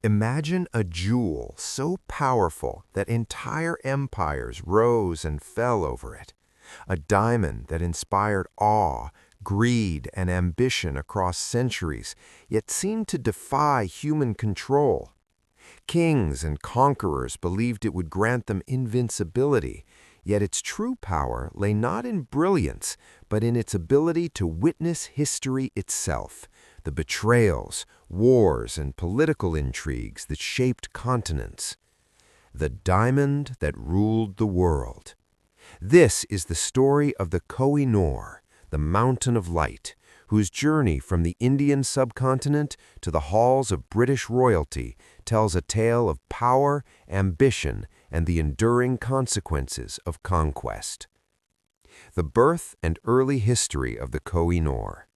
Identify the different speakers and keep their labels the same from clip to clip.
Speaker 1: Imagine a jewel so powerful that entire empires rose and fell over it. A diamond that inspired awe, greed, and ambition across centuries, yet seemed to defy human control. Kings and conquerors believed it would grant them invincibility, yet its true power lay not in brilliance, but in its ability to witness history itself, the betrayals, wars, and political intrigues that shaped continents. The diamond that ruled the world. This is the story of the Koh-i-Noor, the Mountain of Light, whose journey from the Indian subcontinent to the halls of British royalty tells a tale of power, ambition, and the enduring consequences of conquest. The birth and early history of the Koh-i-Noor.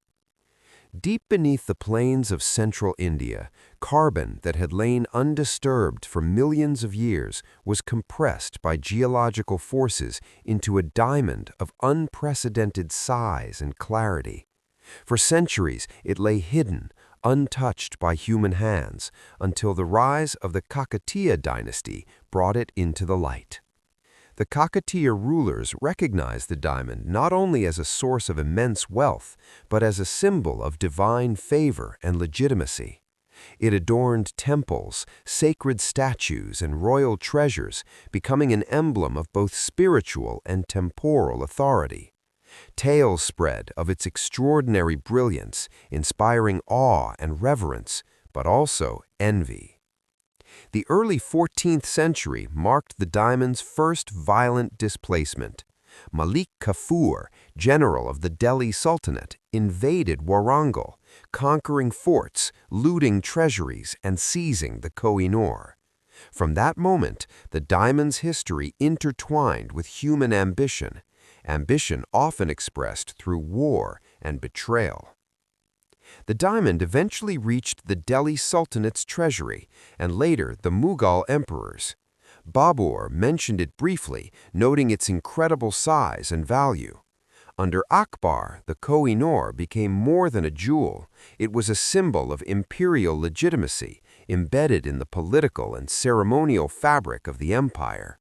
Speaker 1: Deep beneath the plains of central India, carbon that had lain undisturbed for millions of years was compressed by geological forces into a diamond of unprecedented size and clarity. For centuries, it lay hidden, untouched by human hands, until the rise of the Kakatiya dynasty brought it into the light. The Kakatiya rulers recognized the diamond not only as a source of immense wealth, but as a symbol of divine favor and legitimacy. It adorned temples, sacred statues, and royal treasures, becoming an emblem of both spiritual and temporal authority. Tales spread of its extraordinary brilliance, inspiring awe and reverence, but also envy. The early 14th century marked the diamond's first violent displacement. Malik Kafur, general of the Delhi Sultanate, invaded Warangal, conquering forts, looting treasuries, and seizing the Koh-i-Noor. From that moment, the diamond's history intertwined with human ambition often expressed through war and betrayal. The diamond eventually reached the Delhi Sultanate's treasury and later the Mughal emperors. Babur mentioned it briefly, noting its incredible size and value. Under Akbar, the Koh-i-Noor became more than a jewel. It was a symbol of imperial legitimacy, embedded in the political and ceremonial fabric of the empire.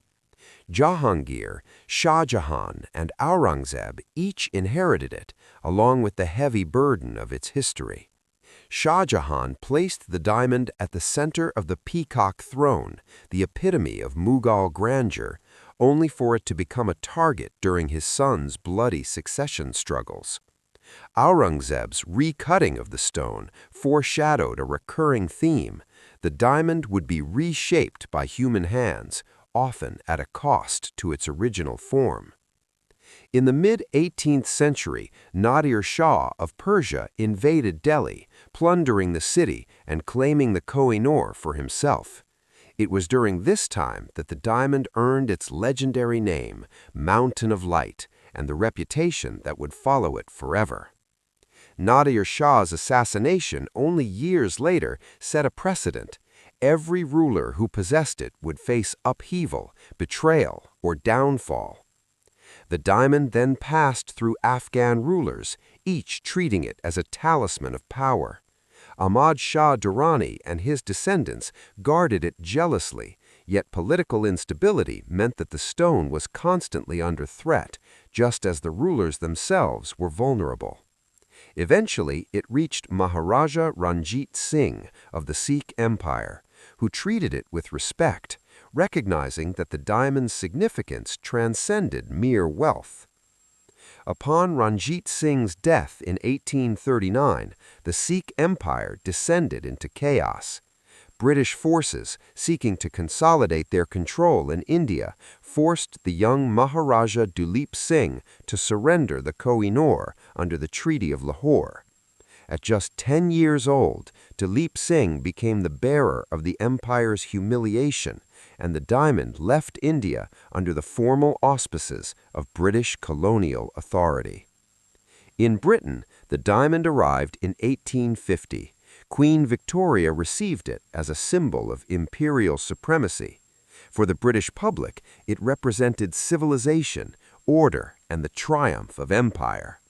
Speaker 1: Jahangir, Shah Jahan, and Aurangzeb each inherited it, along with the heavy burden of its history. Shah Jahan placed the diamond at the center of the peacock throne, the epitome of Mughal grandeur, only for it to become a target during his son's bloody succession struggles. Aurangzeb's recutting of the stone foreshadowed a recurring theme. The diamond would be reshaped by human hands, often at a cost to its original form. In the mid-18th century, Nadir Shah of Persia invaded Delhi, plundering the city and claiming the Koh-i-Noor for himself. It was during this time that the diamond earned its legendary name, Mountain of Light, and the reputation that would follow it forever. Nadir Shah's assassination only years later set a precedent. Every ruler who possessed it would face upheaval, betrayal, or downfall. The diamond then passed through Afghan rulers, each treating it as a talisman of power. Ahmad Shah Durrani and his descendants guarded it jealously, yet political instability meant that the stone was constantly under threat, just as the rulers themselves were vulnerable. Eventually, it reached Maharaja Ranjit Singh of the Sikh Empire, who treated it with respect, recognizing that the diamond's significance transcended mere wealth. Upon Ranjit Singh's death in 1839, the Sikh Empire descended into chaos. British forces, seeking to consolidate their control in India, forced the young Maharaja Duleep Singh to surrender the Koh-i-Noor under the Treaty of Lahore. At just 10 years old, Duleep Singh became the bearer of the empire's humiliation, and the diamond left India under the formal auspices of British colonial authority. In Britain, the diamond arrived in 1850. Queen Victoria received it as a symbol of imperial supremacy. For the British public, it represented civilization, order, and the triumph of empire.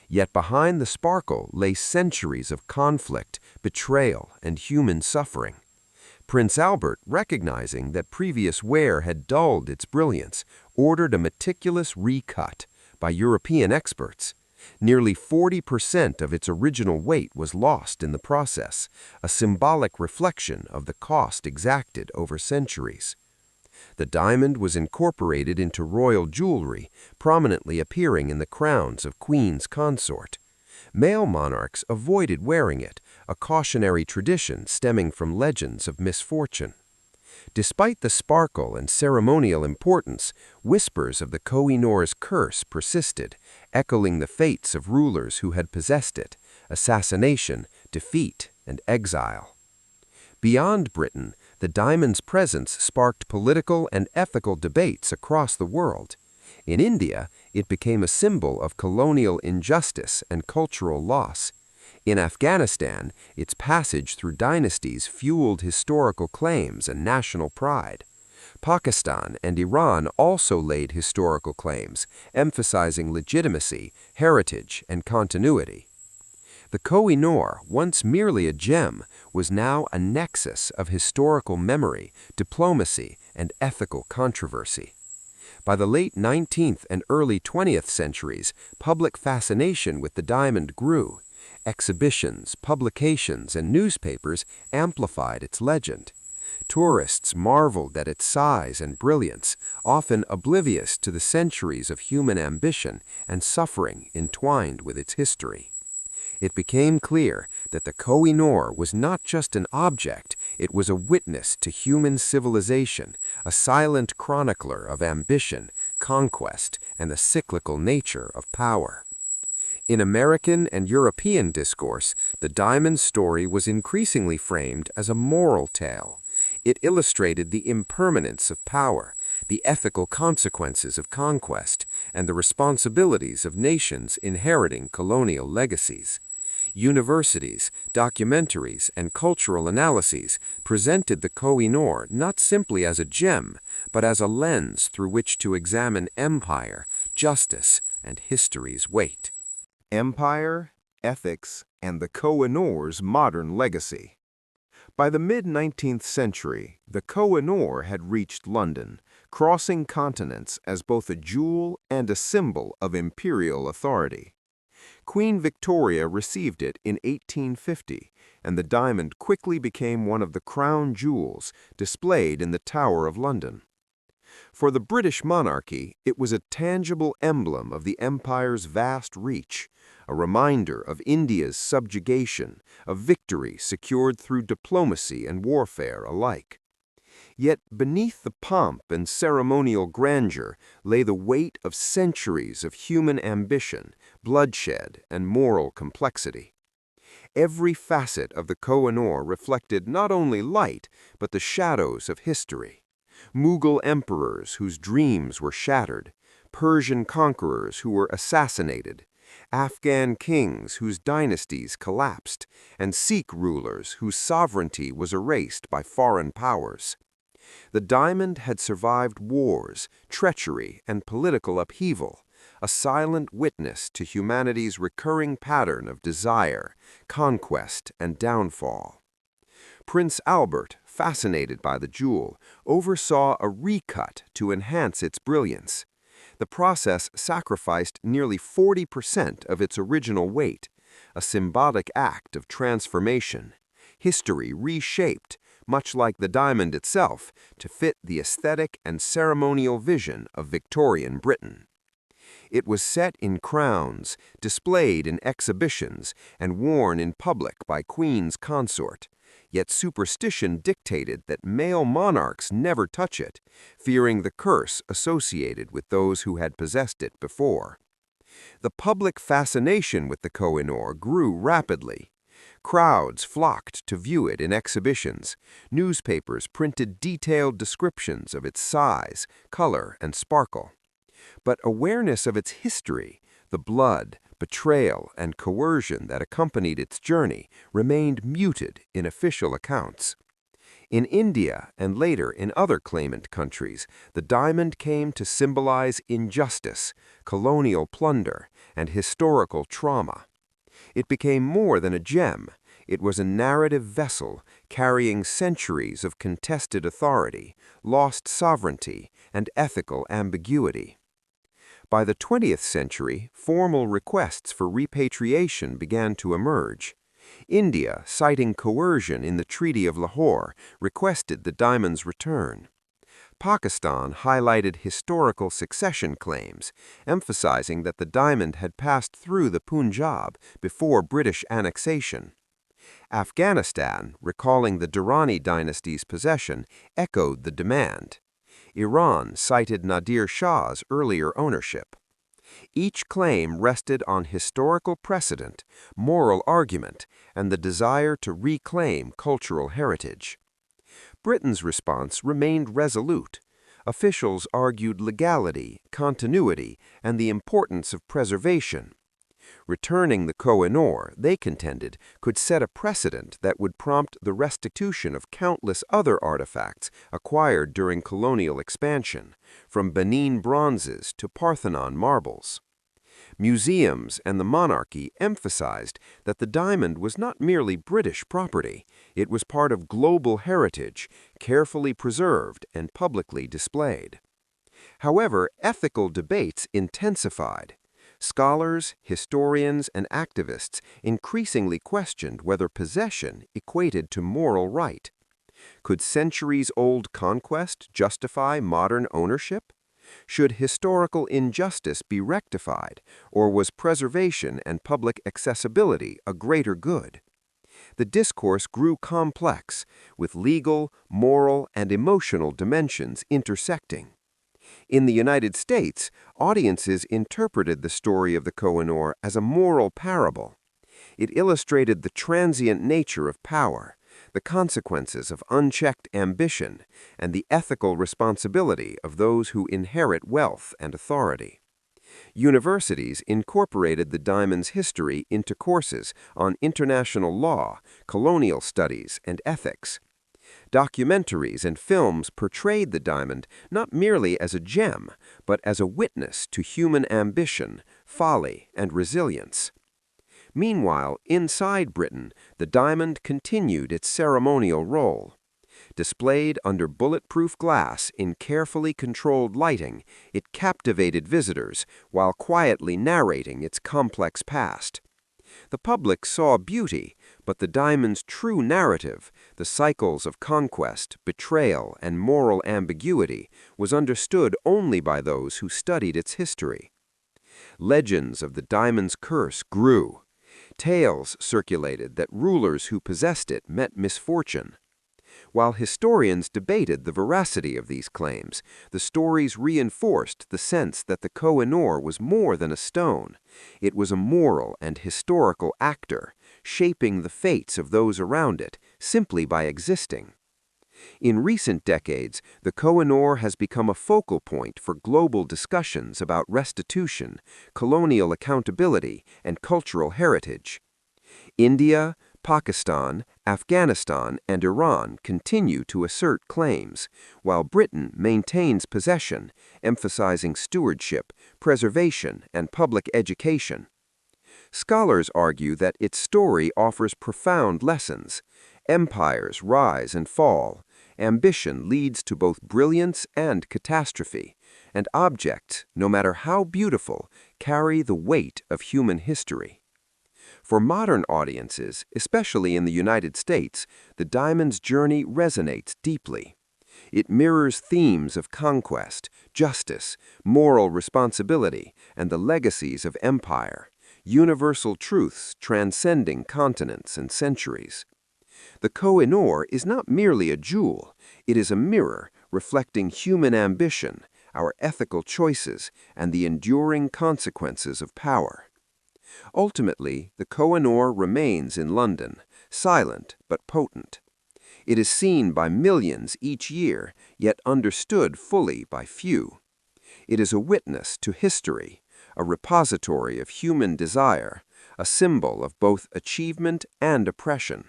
Speaker 1: Yet behind the sparkle lay centuries of conflict, betrayal, and human suffering.
Speaker 2: Prince Albert, recognizing that previous wear had dulled its brilliance, ordered a meticulous recut by European experts. Nearly 40% of its original weight was lost in the process, a symbolic reflection of the cost exacted over centuries. The diamond was incorporated into royal jewelry, prominently appearing in the crowns of Queen's consort. Male monarchs avoided wearing it, a cautionary tradition stemming from legends of misfortune. Despite the sparkle and ceremonial importance, whispers of the Koh-i-Noor's curse persisted, echoing the fates of rulers who had possessed it: assassination, defeat, and exile. Beyond Britain, the diamond's presence sparked political and ethical debates across the world. In India, it became a symbol of colonial injustice and cultural loss. In Afghanistan, its passage through dynasties fueled historical claims and national pride. Pakistan and Iran also laid historical claims, emphasizing legitimacy, heritage, and continuity. The Koh-i-Noor, once merely a gem, was now a nexus of historical memory, diplomacy, and ethical controversy. By the late 19th and early 20th centuries, public fascination with the diamond grew. Exhibitions, publications, and newspapers amplified its legend. Tourists marveled at its size and brilliance, often oblivious to the centuries of human ambition and suffering entwined with its history. It became clear that the Koh-i-Noor was not just an object, it was a witness to human civilization, a silent chronicler of ambition, conquest, and the cyclical nature of power. In American and European discourse, the diamond story was increasingly framed as a moral tale. It illustrated the impermanence of power, the ethical consequences of conquest, and the responsibilities of nations inheriting colonial legacies. Universities, documentaries, and cultural analyses presented the Koh-i-Noor not simply as a gem, but as a lens through which to examine empire, justice, and history's weight.
Speaker 1: Empire, ethics, and the Koh-i-Noor's modern legacy. By the mid-19th century, the Koh-i-Noor had reached London, crossing continents as both a jewel and a symbol of imperial authority. Queen Victoria received it in 1850, and the diamond quickly became one of the crown jewels displayed in the Tower of London. For the British monarchy, it was a tangible emblem of the empire's vast reach, a reminder of India's subjugation, a victory secured through diplomacy and warfare alike. Yet beneath the pomp and ceremonial grandeur lay the weight of centuries of human ambition, bloodshed, and moral complexity. Every facet of the Koh-i-Noor reflected not only light, but the shadows of history. Mughal emperors whose dreams were shattered, Persian conquerors who were assassinated, Afghan kings whose dynasties collapsed, and Sikh rulers whose sovereignty was erased by foreign powers. The diamond had survived wars, treachery, and political upheaval, a silent witness to humanity's recurring pattern of desire, conquest, and downfall. Prince Albert, fascinated by the jewel, oversaw a recut to enhance its brilliance. The process sacrificed nearly 40% of its original weight, a symbolic act of transformation. History reshaped, much like the diamond itself, to fit the aesthetic and ceremonial vision of Victorian Britain. It was set in crowns, displayed in exhibitions, and worn in public by Queen's consort. Yet superstition dictated that male monarchs never touch it, fearing the curse associated with those who had possessed it before. The public fascination with the Koh-i-Noor grew rapidly. Crowds flocked to view it in exhibitions. Newspapers printed detailed descriptions of its size, color, and sparkle. But awareness of its history, the blood, betrayal, and coercion that accompanied its journey, remained muted in official accounts. In India and later in other claimant countries, the diamond came to symbolize injustice, colonial plunder, and historical trauma. It became more than a gem. It was a narrative vessel
Speaker 2: carrying centuries of contested authority, lost sovereignty, and ethical ambiguity. By the 20th century, formal requests for repatriation began to emerge. India, citing coercion in the Treaty of Lahore, requested the diamond's return. Pakistan highlighted historical succession claims, emphasizing that the diamond had passed through the Punjab before British annexation. Afghanistan, recalling the Durrani dynasty's possession, echoed the demand. Iran cited Nadir Shah's earlier ownership. Each claim rested on historical precedent, moral argument, and the desire to reclaim cultural heritage. Britain's response remained resolute. Officials argued legality, continuity, and the importance of preservation. Returning the Koh-i-Noor, they contended, could set a precedent that would prompt the restitution of countless other artifacts acquired during colonial expansion, from Benin bronzes to Parthenon marbles. Museums and the monarchy emphasized that the diamond was not merely British property, it was part of global heritage, carefully preserved and publicly displayed. However, ethical debates intensified. Scholars, historians, and activists increasingly questioned whether possession equated to moral right. Could centuries-old conquest justify modern ownership? Should historical injustice be rectified, or was preservation and public accessibility a greater good? The discourse grew complex, with legal, moral, and emotional dimensions intersecting. In the United States, audiences interpreted the story of the Koh-i-Noor as a moral parable. It illustrated the transient nature of power, the consequences of unchecked ambition, and the ethical responsibility of those who inherit wealth and authority. Universities incorporated the diamond's history into courses on international law, colonial studies, and ethics. Documentaries and films portrayed the diamond not merely as a gem, but as a witness to human ambition, folly, and resilience. Meanwhile, inside Britain, the diamond continued its ceremonial role. Displayed under bulletproof glass in carefully controlled lighting, it captivated visitors while quietly narrating its complex past. The public saw beauty, but the diamond's true narrative, the cycles of conquest, betrayal, and moral ambiguity, was understood only by those who studied its history. Legends of the diamond's curse grew. Tales circulated that rulers who possessed it met misfortune. While historians debated the veracity of these claims, the stories reinforced the sense that the Koh-i-Noor was more than a stone. It was a moral and historical actor, shaping the fates of those around it simply by existing. In recent decades, the Koh-i-Noor has become a focal point for global discussions about restitution, colonial accountability, and cultural heritage. India, Pakistan, Afghanistan, and Iran continue to assert claims, while Britain maintains possession, emphasizing stewardship, preservation, and public education. Scholars argue that its story offers profound lessons. Empires rise and fall. Ambition leads to both brilliance and catastrophe, and objects, no matter how beautiful, carry the weight of human history. For modern audiences, especially in the United States, the diamond's journey resonates deeply. It mirrors themes of conquest, justice, moral responsibility, and the legacies of empire, universal truths transcending continents and centuries. The Koh-i-Noor is not merely a jewel, it is a mirror reflecting human ambition, our ethical choices, and the enduring consequences of power. Ultimately, the Koh-i-Noor remains in London, silent but potent. It is seen by millions each year, yet understood fully by few. It is a witness to history, a repository of human desire, a symbol of both achievement and oppression.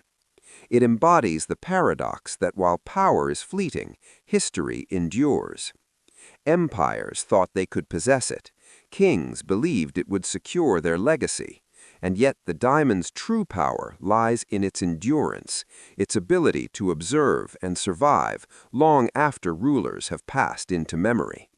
Speaker 2: It embodies the paradox that while power is fleeting, history endures. Empires thought they could possess it. Kings believed it would secure their legacy, And yet the diamond's true power lies in its endurance, its ability to observe and survive long after rulers have passed into memory.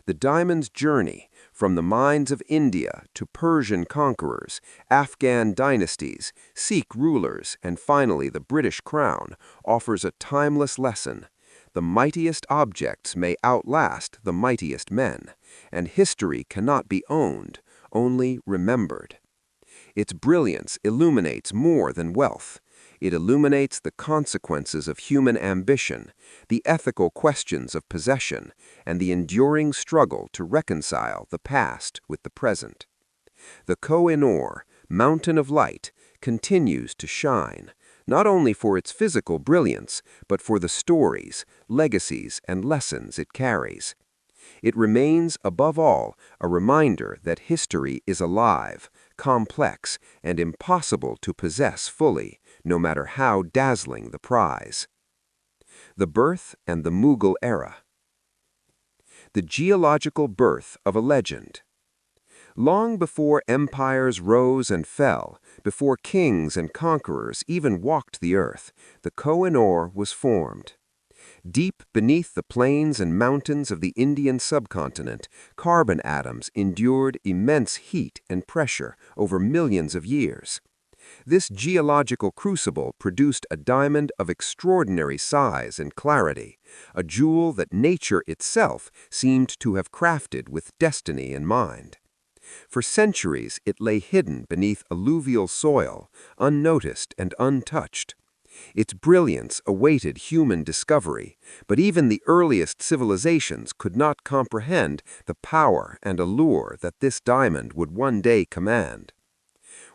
Speaker 2: The diamond's journey, from the mines of India to Persian conquerors, Afghan dynasties, Sikh rulers, and finally the British crown, offers a timeless lesson. The mightiest objects may outlast the mightiest men, and history cannot be owned, only remembered. Its brilliance illuminates more than wealth. It illuminates the consequences of human ambition, the ethical questions of possession, and the enduring struggle to reconcile the past with the present. The Koh-i-Noor, Mountain of Light, continues to shine, not only for its physical brilliance, but for the stories, legacies, and lessons it carries. It remains, above all, a reminder that history is alive, complex, and impossible to possess fully, no matter how dazzling the prize. The birth and the Mughal era. The geological birth of a legend. Long before empires rose and fell, before kings and conquerors even walked the earth, the Koh-i-Noor was formed. Deep beneath the plains and mountains of the Indian subcontinent, carbon atoms endured immense heat and pressure over millions of years. This geological crucible produced a diamond of extraordinary size and clarity, a jewel that nature itself seemed to have crafted with destiny in mind. For centuries it lay hidden beneath alluvial soil, unnoticed and untouched. Its brilliance awaited human discovery, but even the earliest civilizations could not comprehend the power and allure that this diamond would one day command.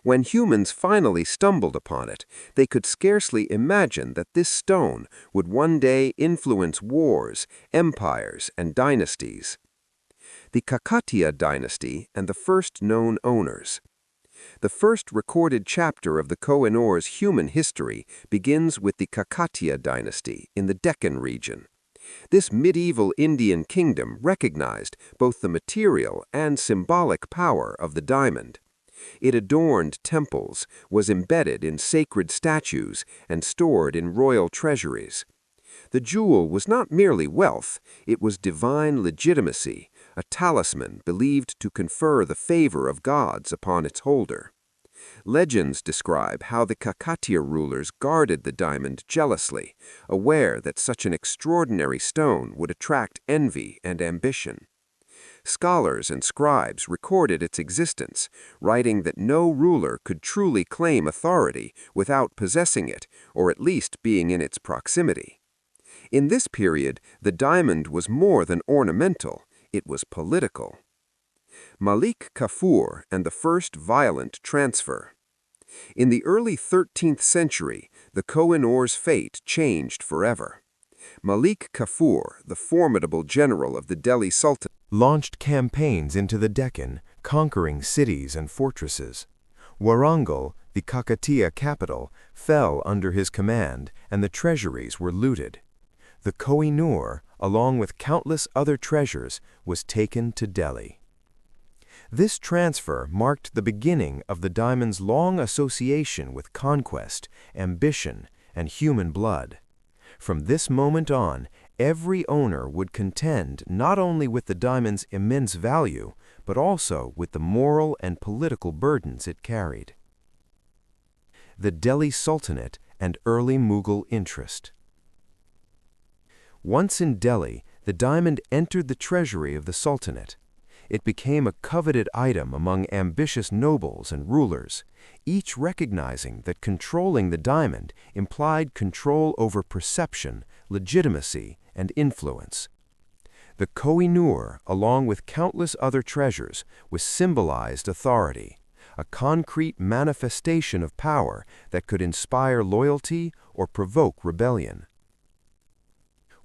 Speaker 2: When humans finally stumbled upon it, they could scarcely imagine that this stone would one day influence wars, empires, and dynasties. The Kakatiya dynasty and the first known owners. The first recorded chapter of the Koh-i-Noor's human history begins with the Kakatiya dynasty in the Deccan region. This medieval Indian kingdom recognized both the material and symbolic power of the diamond. It adorned temples, was embedded in sacred statues, and stored in royal treasuries. The jewel was not merely wealth, it was divine legitimacy, a talisman believed to confer the favor of gods upon its holder. Legends describe how the Kakatiya rulers guarded the diamond jealously, aware that such an extraordinary stone would attract envy and ambition. Scholars and scribes recorded its existence, writing that no ruler could truly claim authority without possessing it, or at least being in its proximity. In this period, the diamond was more than ornamental, it was political. Malik Kafur and the first violent transfer. In the early 13th century, the Koh-i-Noor's fate changed forever. Malik Kafur, the formidable general of the Delhi Sultanate,
Speaker 1: launched campaigns into the Deccan, conquering cities and fortresses. Warangal, the Kakatiya capital, fell under his command, and the treasuries were looted. The Koh-i-Noor, along with countless other treasures, was taken to Delhi. This transfer marked the beginning of the diamond's long association with conquest, ambition, and human blood. From this moment on, every owner would contend not only with the diamond's immense value, but also with the moral and political burdens it carried. The Delhi Sultanate and early Mughal interest. Once in Delhi, the diamond entered the treasury of the Sultanate. It became a coveted item among ambitious nobles and rulers, each recognizing that controlling the diamond implied control over perception, legitimacy, and influence. The Koh-i-Noor, along with countless other treasures, was symbolized authority, a concrete manifestation of power that could inspire loyalty or provoke rebellion.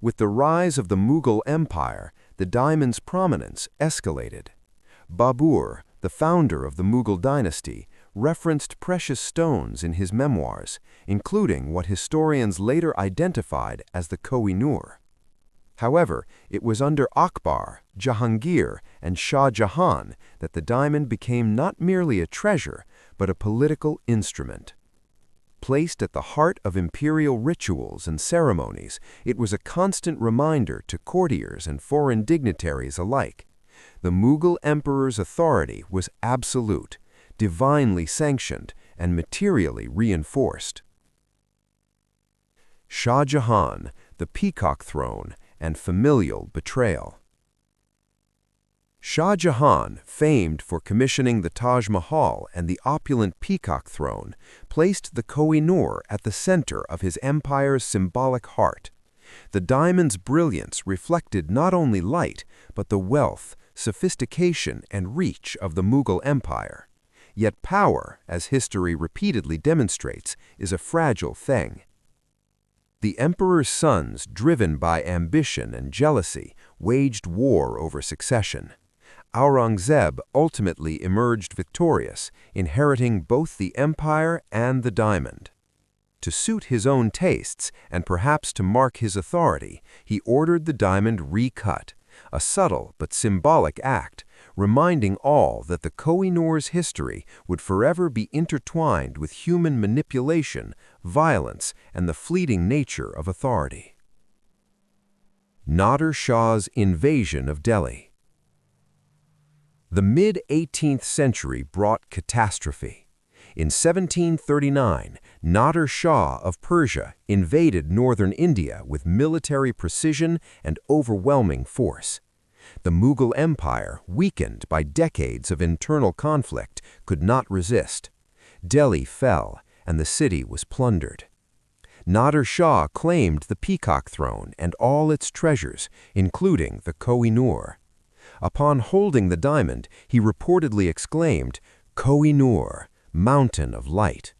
Speaker 1: With the rise of the Mughal Empire, the diamond's prominence escalated. Babur, the founder of the Mughal dynasty, referenced precious stones in his memoirs, including what historians later identified as the Koh-i-Noor. However, it was under Akbar, Jahangir, and Shah Jahan that the diamond became not merely a treasure,
Speaker 2: but a political instrument. Placed at the heart of imperial rituals and ceremonies, it was a constant reminder to courtiers and foreign dignitaries alike. The Mughal emperor's authority was absolute, divinely sanctioned, and materially reinforced. Shah Jahan, the Peacock Throne, and familial betrayal. Shah Jahan, famed for commissioning the Taj Mahal and the opulent Peacock Throne, placed the Koh-i-Noor at the center of his empire's symbolic heart. The diamond's brilliance reflected not only light, but the wealth, sophistication, and reach of the Mughal Empire. Yet power, as history repeatedly demonstrates, is a fragile thing. The emperor's sons, driven by ambition and jealousy, waged war over succession. Aurangzeb ultimately emerged victorious, inheriting both the empire and the diamond. To suit his own tastes, and perhaps to mark his authority, he ordered the diamond recut, a subtle but symbolic act, reminding all that the Koh-i-Noor's history would forever be intertwined with human manipulation, violence, and the fleeting nature of authority. Nader Shah's invasion of Delhi. The mid-18th century brought catastrophe. In 1739, Nader Shah of Persia invaded northern India with military precision and overwhelming force. The Mughal Empire, weakened by decades of internal conflict, could not resist. Delhi fell, and the city was plundered. Nader Shah claimed the Peacock Throne and all its treasures, including the Koh-i-Noor. Upon holding the diamond, he reportedly exclaimed, "Koh-i-Noor, Mountain of Light."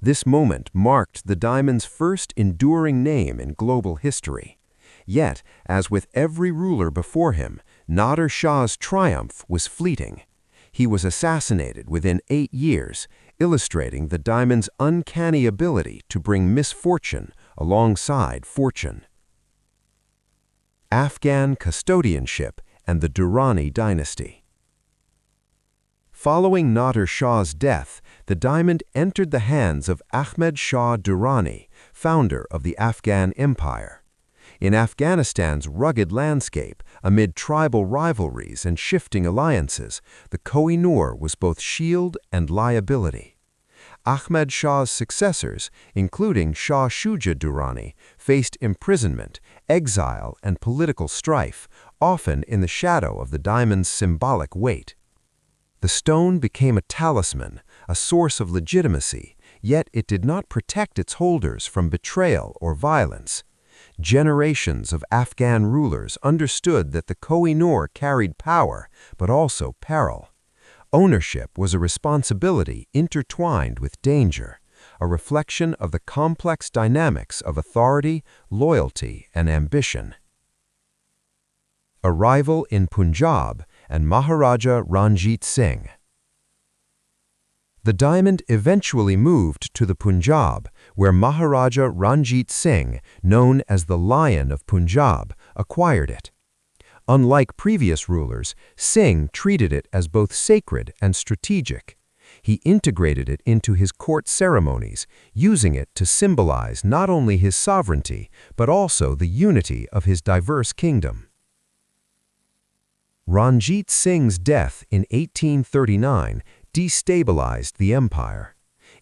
Speaker 2: This moment marked the diamond's first enduring name in global history. Yet, as with every ruler before him, Nader Shah's triumph was fleeting. He was assassinated within 8 years, illustrating the diamond's uncanny ability to bring misfortune alongside fortune. Afghan custodianship and the Durrani dynasty. Following Nader Shah's death, the diamond entered the hands of Ahmed Shah Durrani, founder of the Afghan Empire. In Afghanistan's rugged landscape, amid tribal rivalries and shifting alliances, the Koh-i-Noor was both shield and liability. Ahmed Shah's successors, including Shah Shuja Durrani, faced imprisonment, exile, and political strife, often in the shadow of the diamond's symbolic weight. The stone became a talisman, a source of legitimacy, yet it did not protect its holders from betrayal or violence. Generations of Afghan rulers understood that the Koh-i-Noor carried power, but also peril. Ownership was a responsibility intertwined with danger, a reflection of the complex dynamics of authority, loyalty, and ambition. Arrival in Punjab and Maharaja Ranjit Singh. The diamond eventually moved to the Punjab, where Maharaja Ranjit Singh, known as the Lion of Punjab, acquired it. Unlike previous rulers, Singh treated it as both sacred and strategic. He integrated it into his court ceremonies, using it to symbolize not only his sovereignty, but also the unity of his diverse kingdom. Ranjit Singh's death in 1839 destabilized the empire.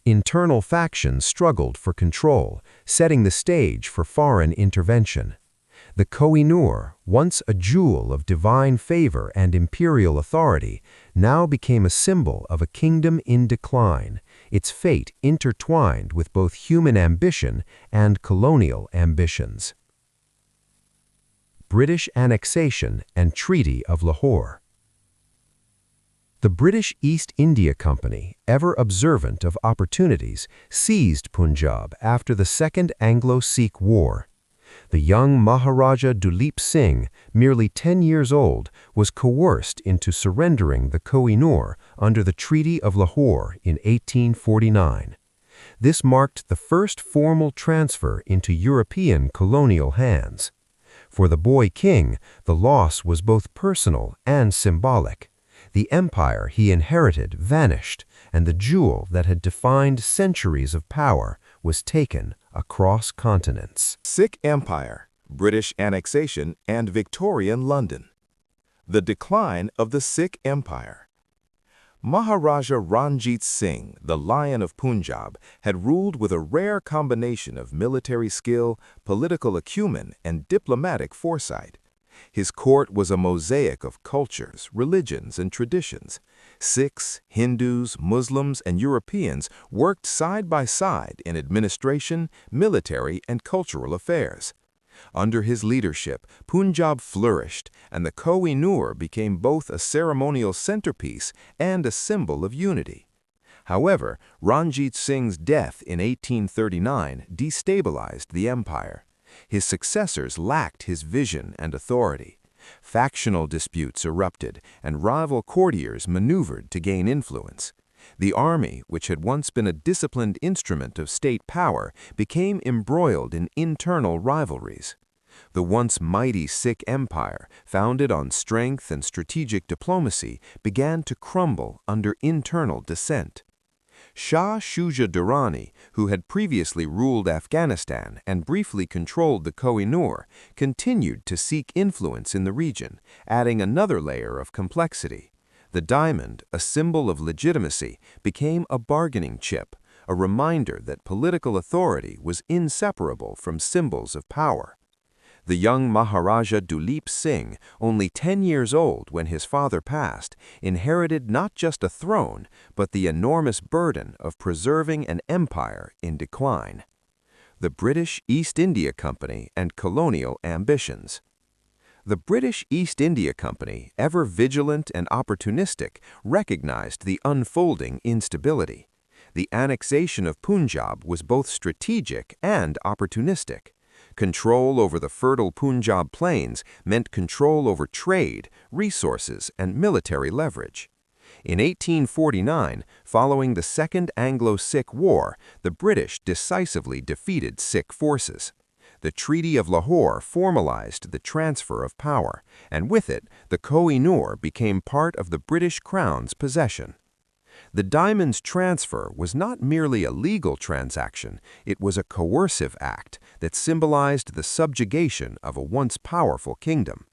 Speaker 2: Internal factions struggled for control, setting the stage for foreign intervention. The Koh-i-Noor, once a jewel of divine favor and imperial authority, now became a symbol of a kingdom in decline, its fate intertwined with both human ambition and colonial ambitions. British annexation and Treaty of Lahore. The British East India Company, ever observant of opportunities, seized Punjab after the Second Anglo-Sikh War. The young Maharaja Duleep Singh, merely 10 years old, was coerced into surrendering the Koh-i-Noor under the Treaty of Lahore in 1849. This marked the first formal transfer into European colonial hands. For the boy king, the loss was both personal and symbolic. The empire he inherited vanished, and the jewel that had defined centuries of power was taken across continents.
Speaker 3: Sikh Empire, British annexation, and Victorian London. The decline of the Sikh Empire. Maharaja Ranjit Singh, the Lion of Punjab, had ruled with a rare combination of military skill, political acumen, and diplomatic foresight. His court was a mosaic of cultures, religions, and traditions. Sikhs, Hindus, Muslims, and Europeans worked side by side in administration, military, and cultural affairs. Under his leadership, Punjab flourished, and the Koh-i-Noor became both a ceremonial centerpiece and a symbol of unity. However, Ranjit Singh's death in 1839 destabilized the empire. His successors lacked his vision and authority. Factional disputes erupted, and rival courtiers maneuvered to gain influence. The army, which had once been a disciplined instrument of state power, became embroiled in internal rivalries. The once mighty Sikh Empire, founded on strength and strategic diplomacy, began to crumble under internal dissent. Shah Shuja Durrani, who had previously ruled Afghanistan and briefly controlled the Koh-i-Noor, continued to seek influence in the region, adding another layer of complexity. The diamond, a symbol of legitimacy, became a bargaining chip, a reminder that political authority was inseparable from symbols of power. The young Maharaja Duleep Singh, only 10 years old when his father passed, inherited not just a throne, but the enormous burden of preserving an empire in decline. The British East India Company and colonial ambitions. The British East India Company, ever vigilant and opportunistic, recognized the unfolding instability. The annexation of Punjab was both strategic and opportunistic. Control over the fertile Punjab plains meant control over trade, resources, and military leverage. In 1849, following the Second Anglo-Sikh War, the British decisively defeated Sikh forces. The Treaty of Lahore formalized the transfer of power, and with it, the Koh-i-Noor became part of the British Crown's possession. The diamond's transfer was not merely a legal transaction, it was a coercive act that symbolized the subjugation of a once powerful kingdom.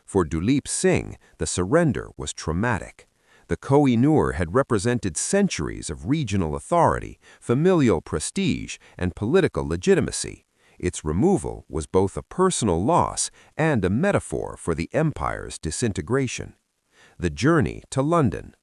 Speaker 3: For Duleep Singh, the surrender was traumatic. The Koh-i-Noor had represented centuries of regional authority, familial prestige, and political legitimacy. Its removal was both a personal loss and a metaphor for the empire's disintegration. The journey to London.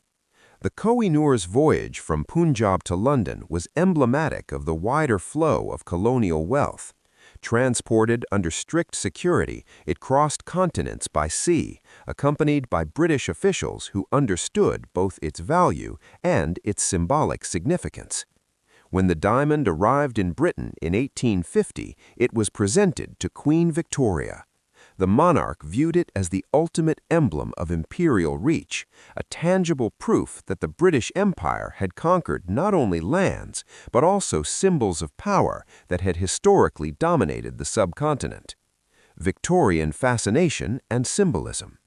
Speaker 3: The Koh-i-Noor's voyage from Punjab to London was emblematic of the wider flow of colonial wealth. Transported under strict security, it crossed continents by sea, accompanied by British officials who understood both its value and its symbolic significance. When the diamond arrived in Britain in 1850, it was presented to Queen Victoria. The monarch viewed it as the ultimate emblem of imperial reach, a tangible proof that the British Empire had conquered not only lands, but also symbols of power that had historically dominated the subcontinent. Victorian fascination and symbolism.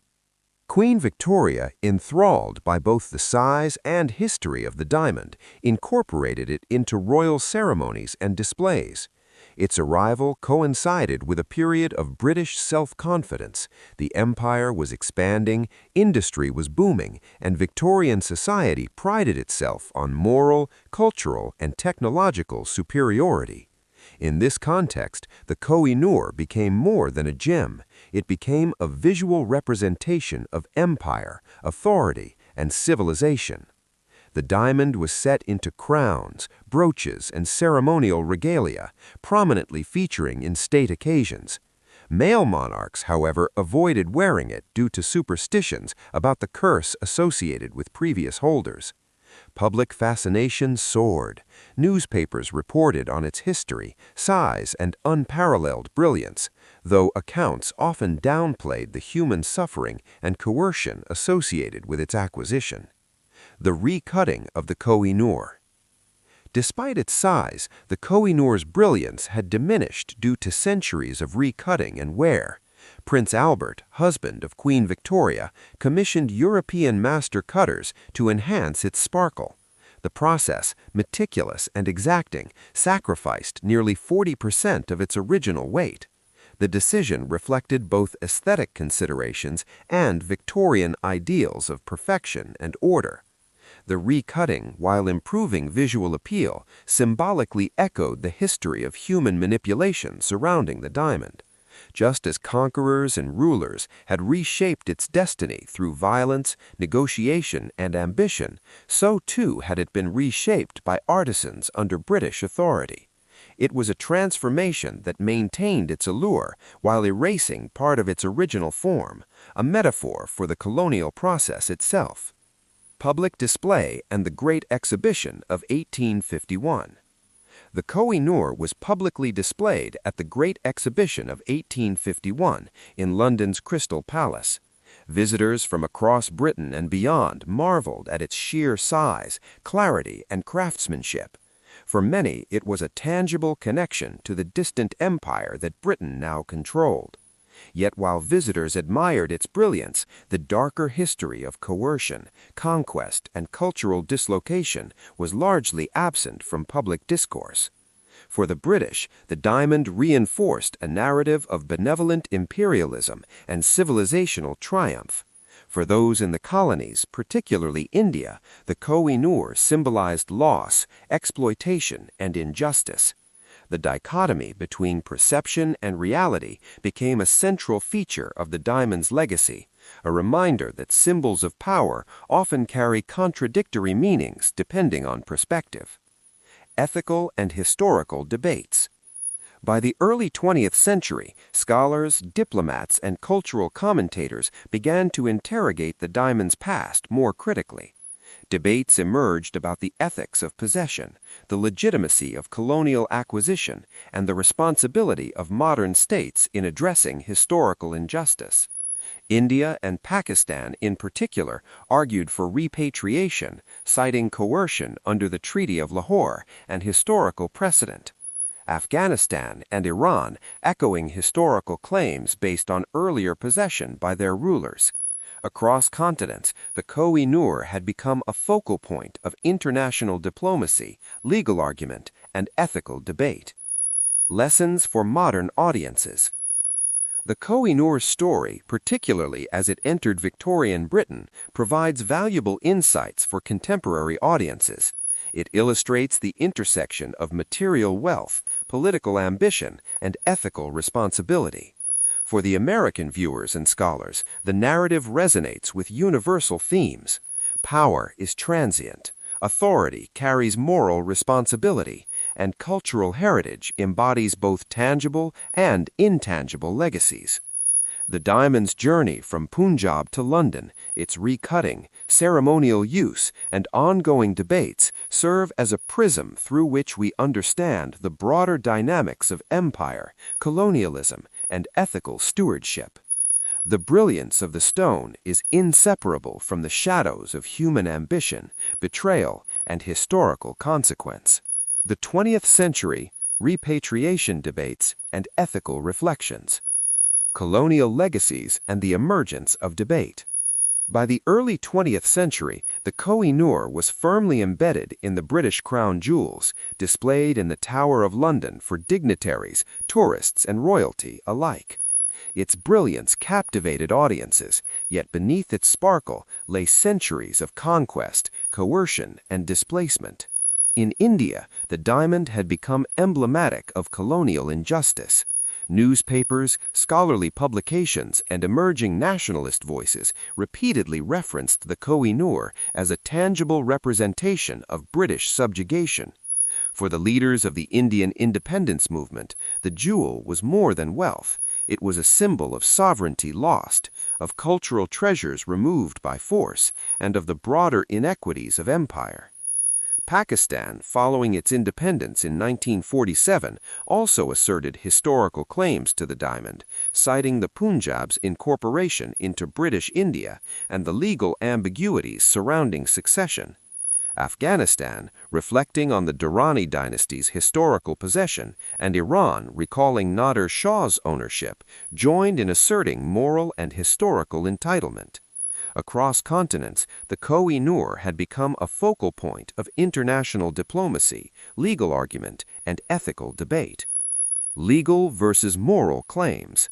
Speaker 3: Queen Victoria, enthralled by both the size and history of the diamond, incorporated it into royal ceremonies and displays. Its arrival coincided with a period of British self-confidence. The empire was expanding, industry was booming, and Victorian society prided itself on moral, cultural, and technological superiority. In this context, the Koh-i-Noor became more than a gem. It became a visual representation of empire, authority, and civilization. The diamond was set into crowns, brooches, and ceremonial regalia, prominently featuring in state occasions. Male monarchs, however, avoided wearing it due to superstitions about the curse associated with previous holders. Public fascination soared. Newspapers reported on its history, size, and unparalleled brilliance, though accounts often downplayed the human suffering and coercion associated with its acquisition. The recutting of the Koh-i-Noor. Despite its size, the Koh-i-Noor's brilliance had diminished due to centuries of recutting and wear. Prince Albert, husband of Queen Victoria, commissioned European master cutters to enhance its sparkle. The
Speaker 2: The process, meticulous and exacting, sacrificed nearly 40% of its original weight. The decision reflected both aesthetic considerations and Victorian ideals of perfection and order. The recutting, while improving visual appeal, symbolically echoed the history of human manipulation surrounding the diamond. Just as conquerors and rulers had reshaped its destiny through violence, negotiation, and ambition, so too had it been reshaped by artisans under British authority. It was a transformation that maintained its allure while erasing part of its original form, a metaphor for the colonial process itself. Public display and the Great Exhibition of 1851. The Koh-i-Noor was publicly displayed at the Great Exhibition of 1851 in London's Crystal Palace. Visitors from across Britain and beyond marveled at its sheer size, clarity, and craftsmanship. For many, it was a tangible connection to the distant empire that Britain now controlled. Yet while visitors admired its brilliance, the darker history of coercion, conquest, and cultural dislocation was largely absent from public discourse. For the British, the diamond reinforced a narrative of benevolent imperialism and civilizational triumph. For those in the colonies, particularly India, the Koh-i-Noor symbolized loss, exploitation, and injustice. The dichotomy between perception and reality became a central feature of the diamond's legacy, a reminder that symbols of power often carry contradictory meanings depending on perspective. Ethical and historical debates. By the early 20th century, scholars, diplomats, and cultural commentators began to interrogate the diamond's past more critically. Debates emerged about the ethics of possession, the legitimacy of colonial acquisition, and the responsibility of modern states in addressing historical injustice. India and Pakistan, in particular, argued for repatriation, citing coercion under the Treaty of Lahore and historical precedent. Afghanistan and Iran echoing historical claims based on earlier possession by their rulers. Across continents, the Koh-i-Noor had become a focal point of international diplomacy, legal argument, and ethical debate. Lessons for modern audiences. The Koh-i-Noor story, particularly as it entered Victorian Britain, provides valuable insights for contemporary audiences. It illustrates the intersection of material wealth, political ambition, and ethical responsibility. For the American viewers and scholars, the narrative resonates with universal themes. Power is transient, authority carries moral responsibility, and cultural heritage embodies both tangible and intangible legacies. The diamond's journey from Punjab to London, its recutting, ceremonial use, and ongoing debates serve as a prism through which we understand the broader dynamics of empire, colonialism, and ethical stewardship. The brilliance of the stone is inseparable from the shadows of human ambition, betrayal, and historical consequence. The 20th century, repatriation debates, and ethical reflections. Colonial legacies and the emergence of debate. By the early 20th century, the Koh-i-Noor was firmly embedded in the British crown jewels, displayed in the Tower of London for dignitaries, tourists, and royalty alike. Its brilliance captivated audiences, yet beneath its sparkle lay centuries of conquest, coercion, and displacement. In India, the diamond had become emblematic of colonial injustice. Newspapers, scholarly publications, and emerging nationalist voices repeatedly referenced the Koh-i-Noor as a tangible representation of British subjugation. For the leaders of the Indian independence movement, the jewel was more than wealth. It was a symbol of sovereignty lost, of cultural treasures removed by force, and of the broader inequities of empire. Pakistan, following its independence in 1947, also asserted historical claims to the diamond, citing the Punjab's incorporation into British India and the legal ambiguities surrounding succession. Afghanistan, reflecting on the Durrani dynasty's historical possession, and Iran, recalling Nader Shah's ownership, joined in asserting moral and historical entitlement. Across continents, the Koh-i-Noor had become a focal point of international diplomacy, legal argument, and ethical debate. Legal versus moral claims.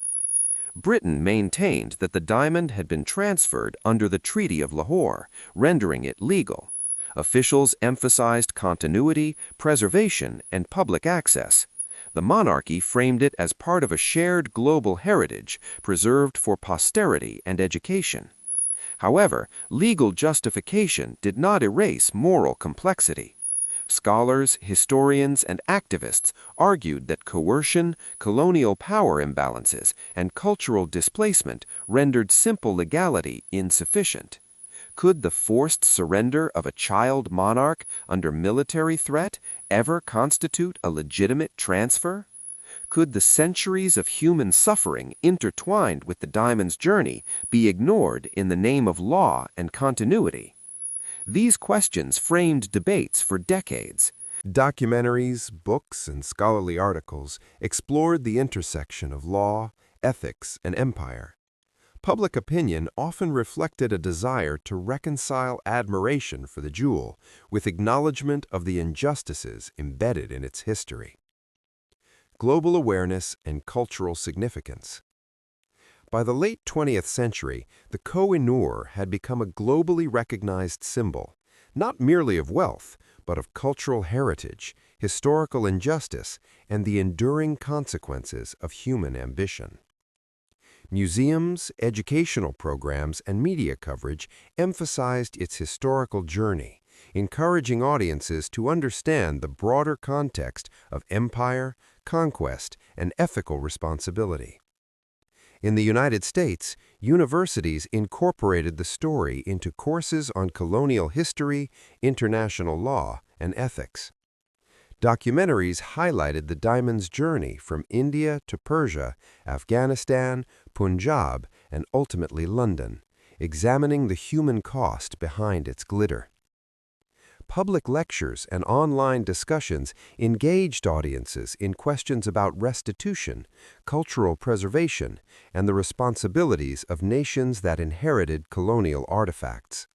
Speaker 2: Britain maintained that the diamond had been transferred under the Treaty of Lahore, rendering it legal. Officials emphasized continuity, preservation, and public access. The monarchy framed it as part of a shared global heritage preserved for posterity and education. However, legal justification did not erase moral complexity. Scholars, historians, and activists argued that coercion, colonial power imbalances, and cultural displacement rendered simple legality insufficient. Could the forced surrender of a child monarch under military threat ever constitute a legitimate transfer? Could the centuries of human suffering intertwined with the diamond's journey be ignored in the name of law and continuity? These questions framed debates for decades.
Speaker 1: Documentaries, books, and scholarly articles explored the intersection of law, ethics, and empire. Public opinion often reflected a desire to reconcile admiration for the jewel with acknowledgement of the injustices embedded in its history. Global awareness and cultural significance. By the late 20th century, the Koh-i-Noor had become a globally recognized symbol, not merely of wealth, but of cultural heritage, historical injustice, and the enduring consequences of human ambition. Museums, educational programs, and media coverage emphasized its historical journey, encouraging audiences to understand the broader context of empire, conquest, and ethical responsibility. In the United States, universities incorporated the story into courses on colonial history, international law, and ethics. Documentaries highlighted the diamond's journey from India to Persia, Afghanistan, Punjab, and ultimately London, examining the human cost behind its glitter. Public lectures and online discussions engaged audiences in questions about restitution, cultural preservation, and the responsibilities of nations that inherited colonial artifacts.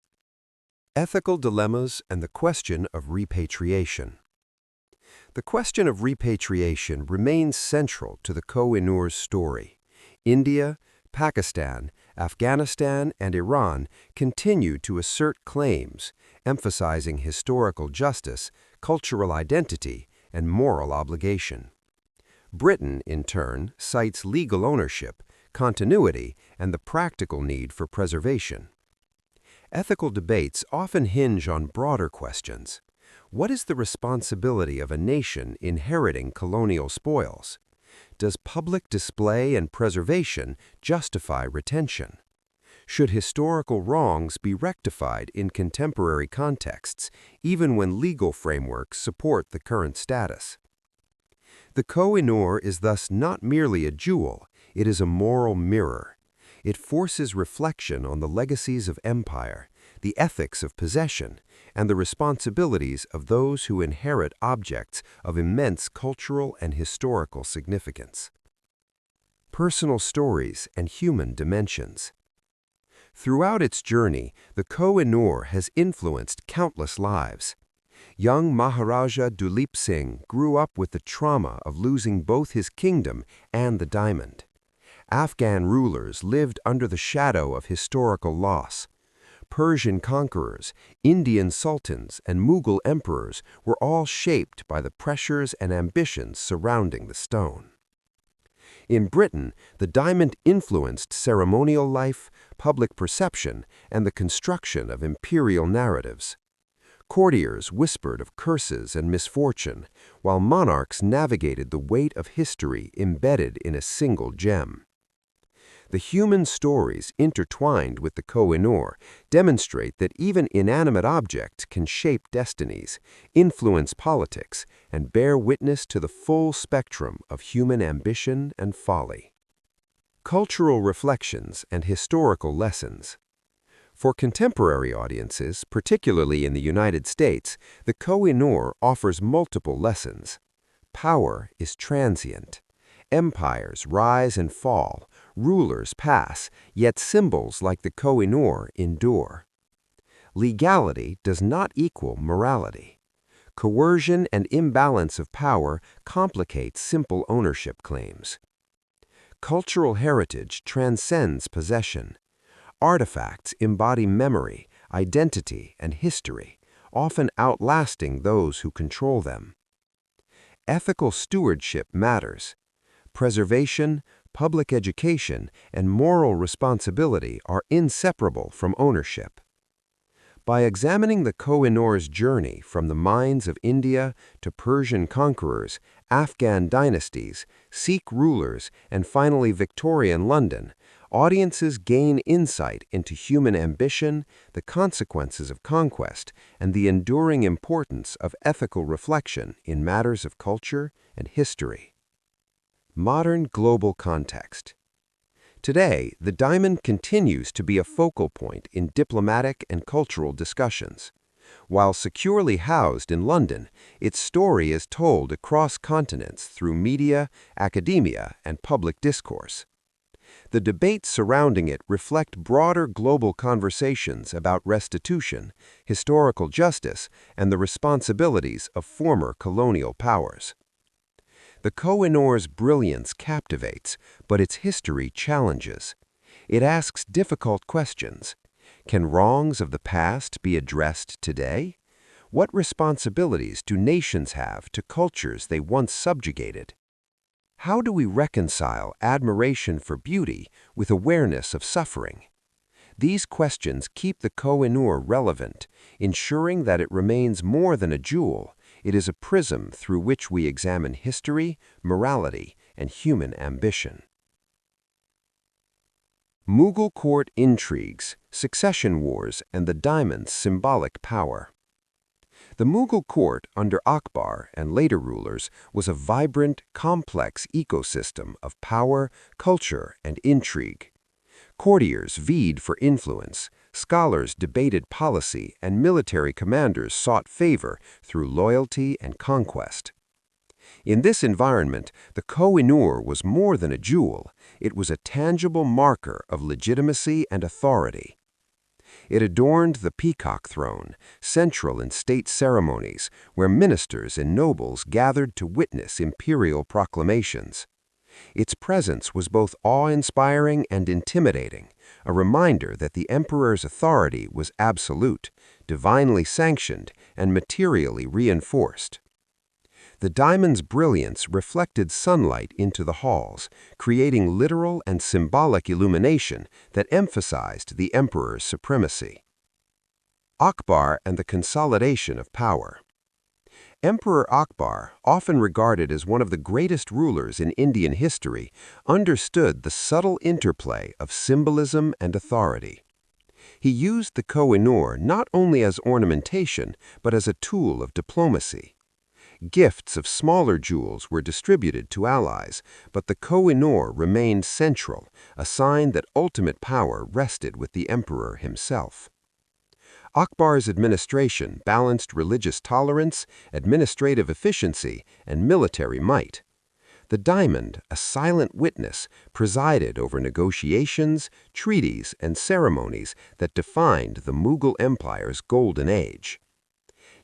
Speaker 1: Ethical dilemmas and the question of repatriation. The question of repatriation remains central to the Koh-i-Noor's story. India, Pakistan, Afghanistan, and Iran continue to assert claims, emphasizing historical justice, cultural identity, and moral obligation. Britain, in turn, cites legal ownership, continuity, and the practical need for preservation. Ethical debates often hinge on broader questions. What is the responsibility of a nation inheriting colonial spoils? Does public display and preservation justify retention? Should historical wrongs be rectified in contemporary contexts, even when legal frameworks support the current status? The Koh-i-Noor is thus not merely a jewel, it is a moral mirror. It forces reflection on the legacies of empire, the ethics of possession, and the responsibilities of those who inherit objects of immense cultural and historical significance. Personal stories and human dimensions. Throughout its journey, the Koh-i-Noor has influenced countless lives. Young Maharaja Duleep Singh grew up with the trauma of losing both his kingdom and the diamond. Afghan rulers lived under the shadow of historical loss. Persian conquerors, Indian sultans, and Mughal emperors were all shaped by the pressures and ambitions surrounding the stone. In Britain, the diamond influenced ceremonial life, public perception, and the construction of imperial narratives. Courtiers whispered of curses and misfortune, while monarchs navigated the weight of history embedded in a single gem. The human stories intertwined with the Koh-i-Noor demonstrate that even inanimate objects can shape destinies, influence politics, and bear witness to the full spectrum of human ambition and folly. Cultural reflections and historical lessons. For contemporary audiences, particularly in the United States, the Koh-i-Noor offers multiple lessons. Power is transient. Empires rise and fall,
Speaker 2: Rulers pass, yet symbols like the Koh-i-Noor endure. Legality does not equal morality. Coercion and imbalance of power complicate simple ownership claims. Cultural heritage transcends possession. Artifacts embody memory, identity, and history, often outlasting those who control them. Ethical stewardship matters. Preservation, public education, and moral responsibility are inseparable from ownership. By examining the Koh-i-Noor's journey from the mines of India to Persian conquerors, Afghan dynasties, Sikh rulers, and finally Victorian London, audiences gain insight into human ambition, the consequences of conquest, and the enduring importance of ethical reflection in matters of culture and history. Modern global context. Today, the diamond continues to be a focal point in diplomatic and cultural discussions. While securely housed in London, its story is told across continents through media, academia, and public discourse. The debates surrounding it reflect broader global conversations about restitution, historical justice, and the responsibilities of former colonial powers. The Koh-i-Noor's brilliance captivates, but its history challenges. It asks difficult questions. Can wrongs of the past be addressed today? What responsibilities do nations have to cultures they once subjugated? How do we reconcile admiration for beauty with awareness of suffering? These questions keep the Koh-i-Noor relevant, ensuring that it remains more than a jewel. It is a prism through which we examine history, morality, and human ambition. Mughal court intrigues, succession wars, and the diamond's symbolic power. The Mughal court under Akbar and later rulers was a vibrant, complex ecosystem of power, culture, and intrigue. Courtiers vied for influence, scholars debated policy, and military commanders sought favor through loyalty and conquest. In this environment, the Koh-i-Noor was more than a jewel. It was a tangible marker of legitimacy and authority. It adorned the peacock throne, central in state ceremonies, where ministers and nobles gathered to witness imperial proclamations. Its presence was both awe-inspiring and intimidating, a reminder that the emperor's authority was absolute, divinely sanctioned, and materially reinforced. The diamond's brilliance reflected sunlight into the halls, creating literal and symbolic illumination that emphasized the emperor's supremacy. Akbar and the consolidation of power. Emperor Akbar, often regarded as one of the greatest rulers in Indian history, understood the subtle interplay of symbolism and authority. He used the Koh-i-Noor not only as ornamentation, but as a tool of diplomacy. Gifts of smaller jewels were distributed to allies, but the Koh-i-Noor remained central, a sign that ultimate power rested with the emperor himself. Akbar's administration balanced religious tolerance, administrative efficiency, and military might. The diamond, a silent witness, presided over negotiations, treaties, and ceremonies that defined the Mughal Empire's golden age.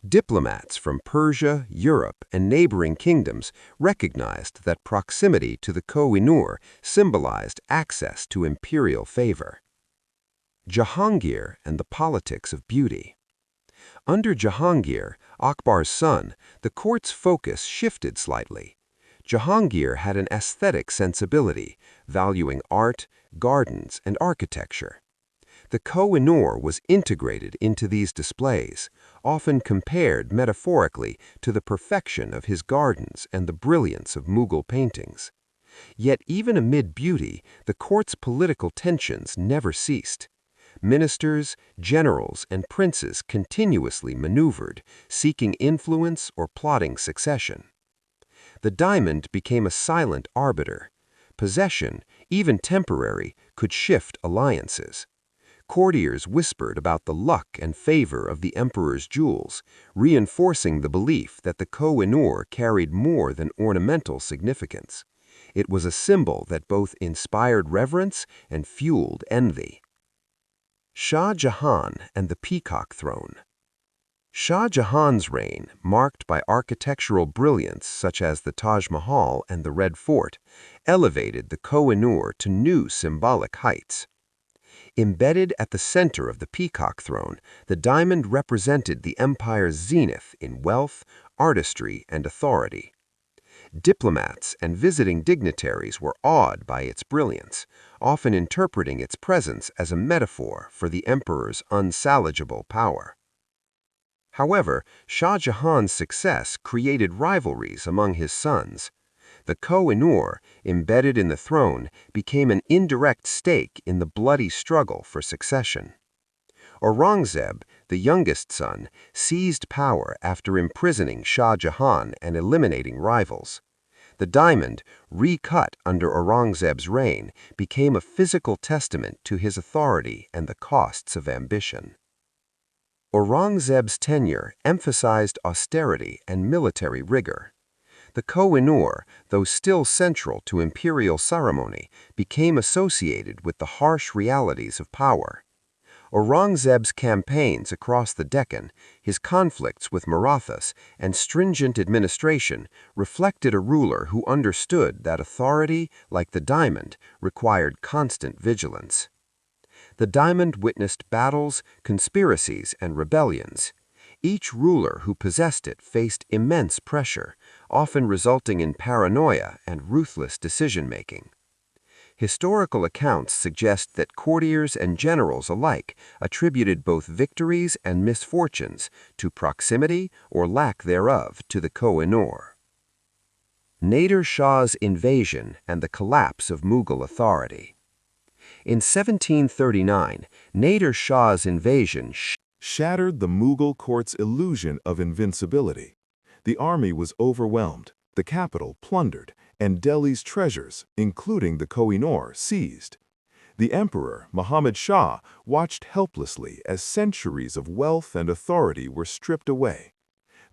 Speaker 2: Diplomats from Persia, Europe, and neighboring kingdoms recognized that proximity to the Koh-i-Noor symbolized access to imperial favor. Jahangir and the politics of beauty. Under Jahangir, Akbar's son, the court's focus shifted slightly. Jahangir had an aesthetic sensibility, valuing art, gardens, and architecture. The Koh-i-Noor was integrated into these displays, often compared metaphorically to the perfection of his gardens and the brilliance of Mughal paintings. Yet even amid beauty, the court's political tensions never ceased. Ministers, generals, and princes continuously maneuvered, seeking influence or plotting succession. The diamond became a silent arbiter. Possession, even temporary, could shift alliances. Courtiers whispered about the luck and favor of the emperor's jewels, reinforcing the belief that the Koh-i-Noor carried more than ornamental significance. It was a symbol that both inspired reverence and fueled envy. Shah Jahan and the Peacock Throne. Shah Jahan's reign, marked by architectural brilliance such as the Taj Mahal and the Red Fort, elevated the Koh-i-Noor to new symbolic heights. Embedded at the center of the Peacock Throne, the diamond represented the empire's zenith in wealth, artistry, and authority. Diplomats and visiting dignitaries were awed by its brilliance, often interpreting its presence as a metaphor for the emperor's unsalvageable power. However, Shah Jahan's success created rivalries among his sons. The Koh-i-Noor, embedded in the throne, became an indirect stake in the bloody struggle for succession. Aurangzeb, the youngest son, seized power after imprisoning Shah Jahan and eliminating rivals. The diamond, recut under Aurangzeb's reign, became a physical testament to his authority and the costs of ambition. Aurangzeb's tenure emphasized austerity and military rigor. The Koh-i-Noor, though still central to imperial ceremony, became associated with the harsh realities of power. Aurangzeb's campaigns across the Deccan, his conflicts with Marathas, and stringent administration reflected a ruler who understood that authority, like the diamond, required constant vigilance. The diamond witnessed battles, conspiracies, and rebellions. Each ruler who possessed it faced immense pressure, often resulting in paranoia and ruthless decision-making. Historical accounts suggest that courtiers and generals alike attributed both victories and misfortunes to proximity or lack thereof to the Koh-i-Noor. Nader Shah's invasion and the collapse of Mughal authority. In 1739, Nader Shah's invasion
Speaker 3: shattered the Mughal court's illusion of invincibility. The army was overwhelmed, the capital plundered, and Delhi's treasures, including the Kohinoor, seized. The emperor, Muhammad Shah, watched helplessly as centuries of wealth and authority were stripped away.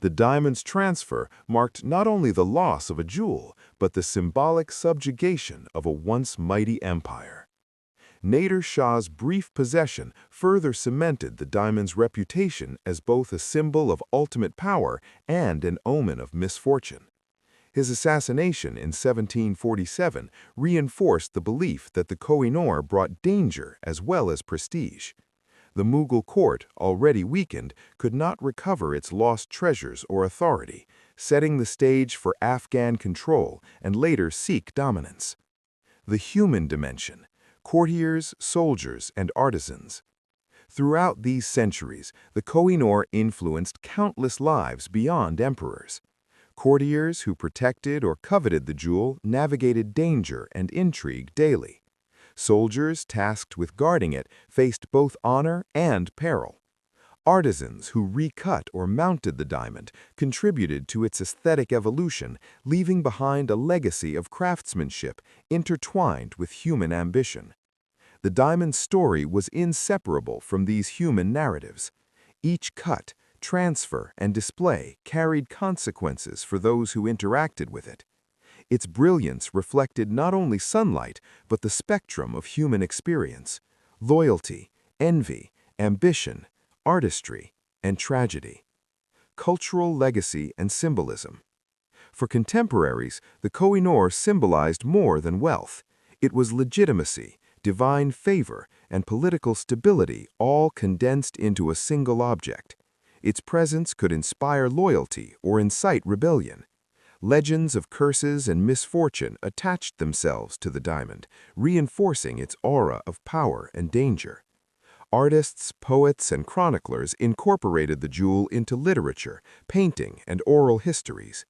Speaker 3: The diamond's transfer marked not only the loss of a jewel, but the symbolic subjugation of a once mighty empire. Nader Shah's brief possession further cemented the diamond's reputation as both a symbol of ultimate power and an omen of misfortune. His assassination in 1747 reinforced the belief that the Koh-i-Noor brought danger as well as prestige. The Mughal court, already weakened, could not recover its lost treasures or authority, setting the stage for Afghan control and later Sikh dominance. The human dimension: courtiers, soldiers, and artisans. Throughout these centuries, the Kohinoor influenced countless lives beyond emperors. Courtiers who protected or coveted the jewel navigated danger and intrigue daily. Soldiers tasked with guarding it faced both honor and peril. Artisans who recut or mounted the diamond contributed to its aesthetic evolution, leaving behind a legacy of craftsmanship intertwined with human ambition. The diamond's story was inseparable from these human narratives. Each cut, transfer, and display carried consequences for those who interacted with it. Its brilliance reflected not only sunlight, but the spectrum of human experience: loyalty, envy, ambition, artistry, and tragedy. Cultural legacy and symbolism. For contemporaries, the Koh-i-Noor symbolized more than wealth. It was legitimacy, divine favor, and political stability all condensed into a single object. Its presence could inspire loyalty or incite rebellion. Legends of curses and misfortune attached themselves to the diamond, reinforcing its aura of power and danger. Artists, poets, and chroniclers incorporated the jewel into literature, painting, and oral histories.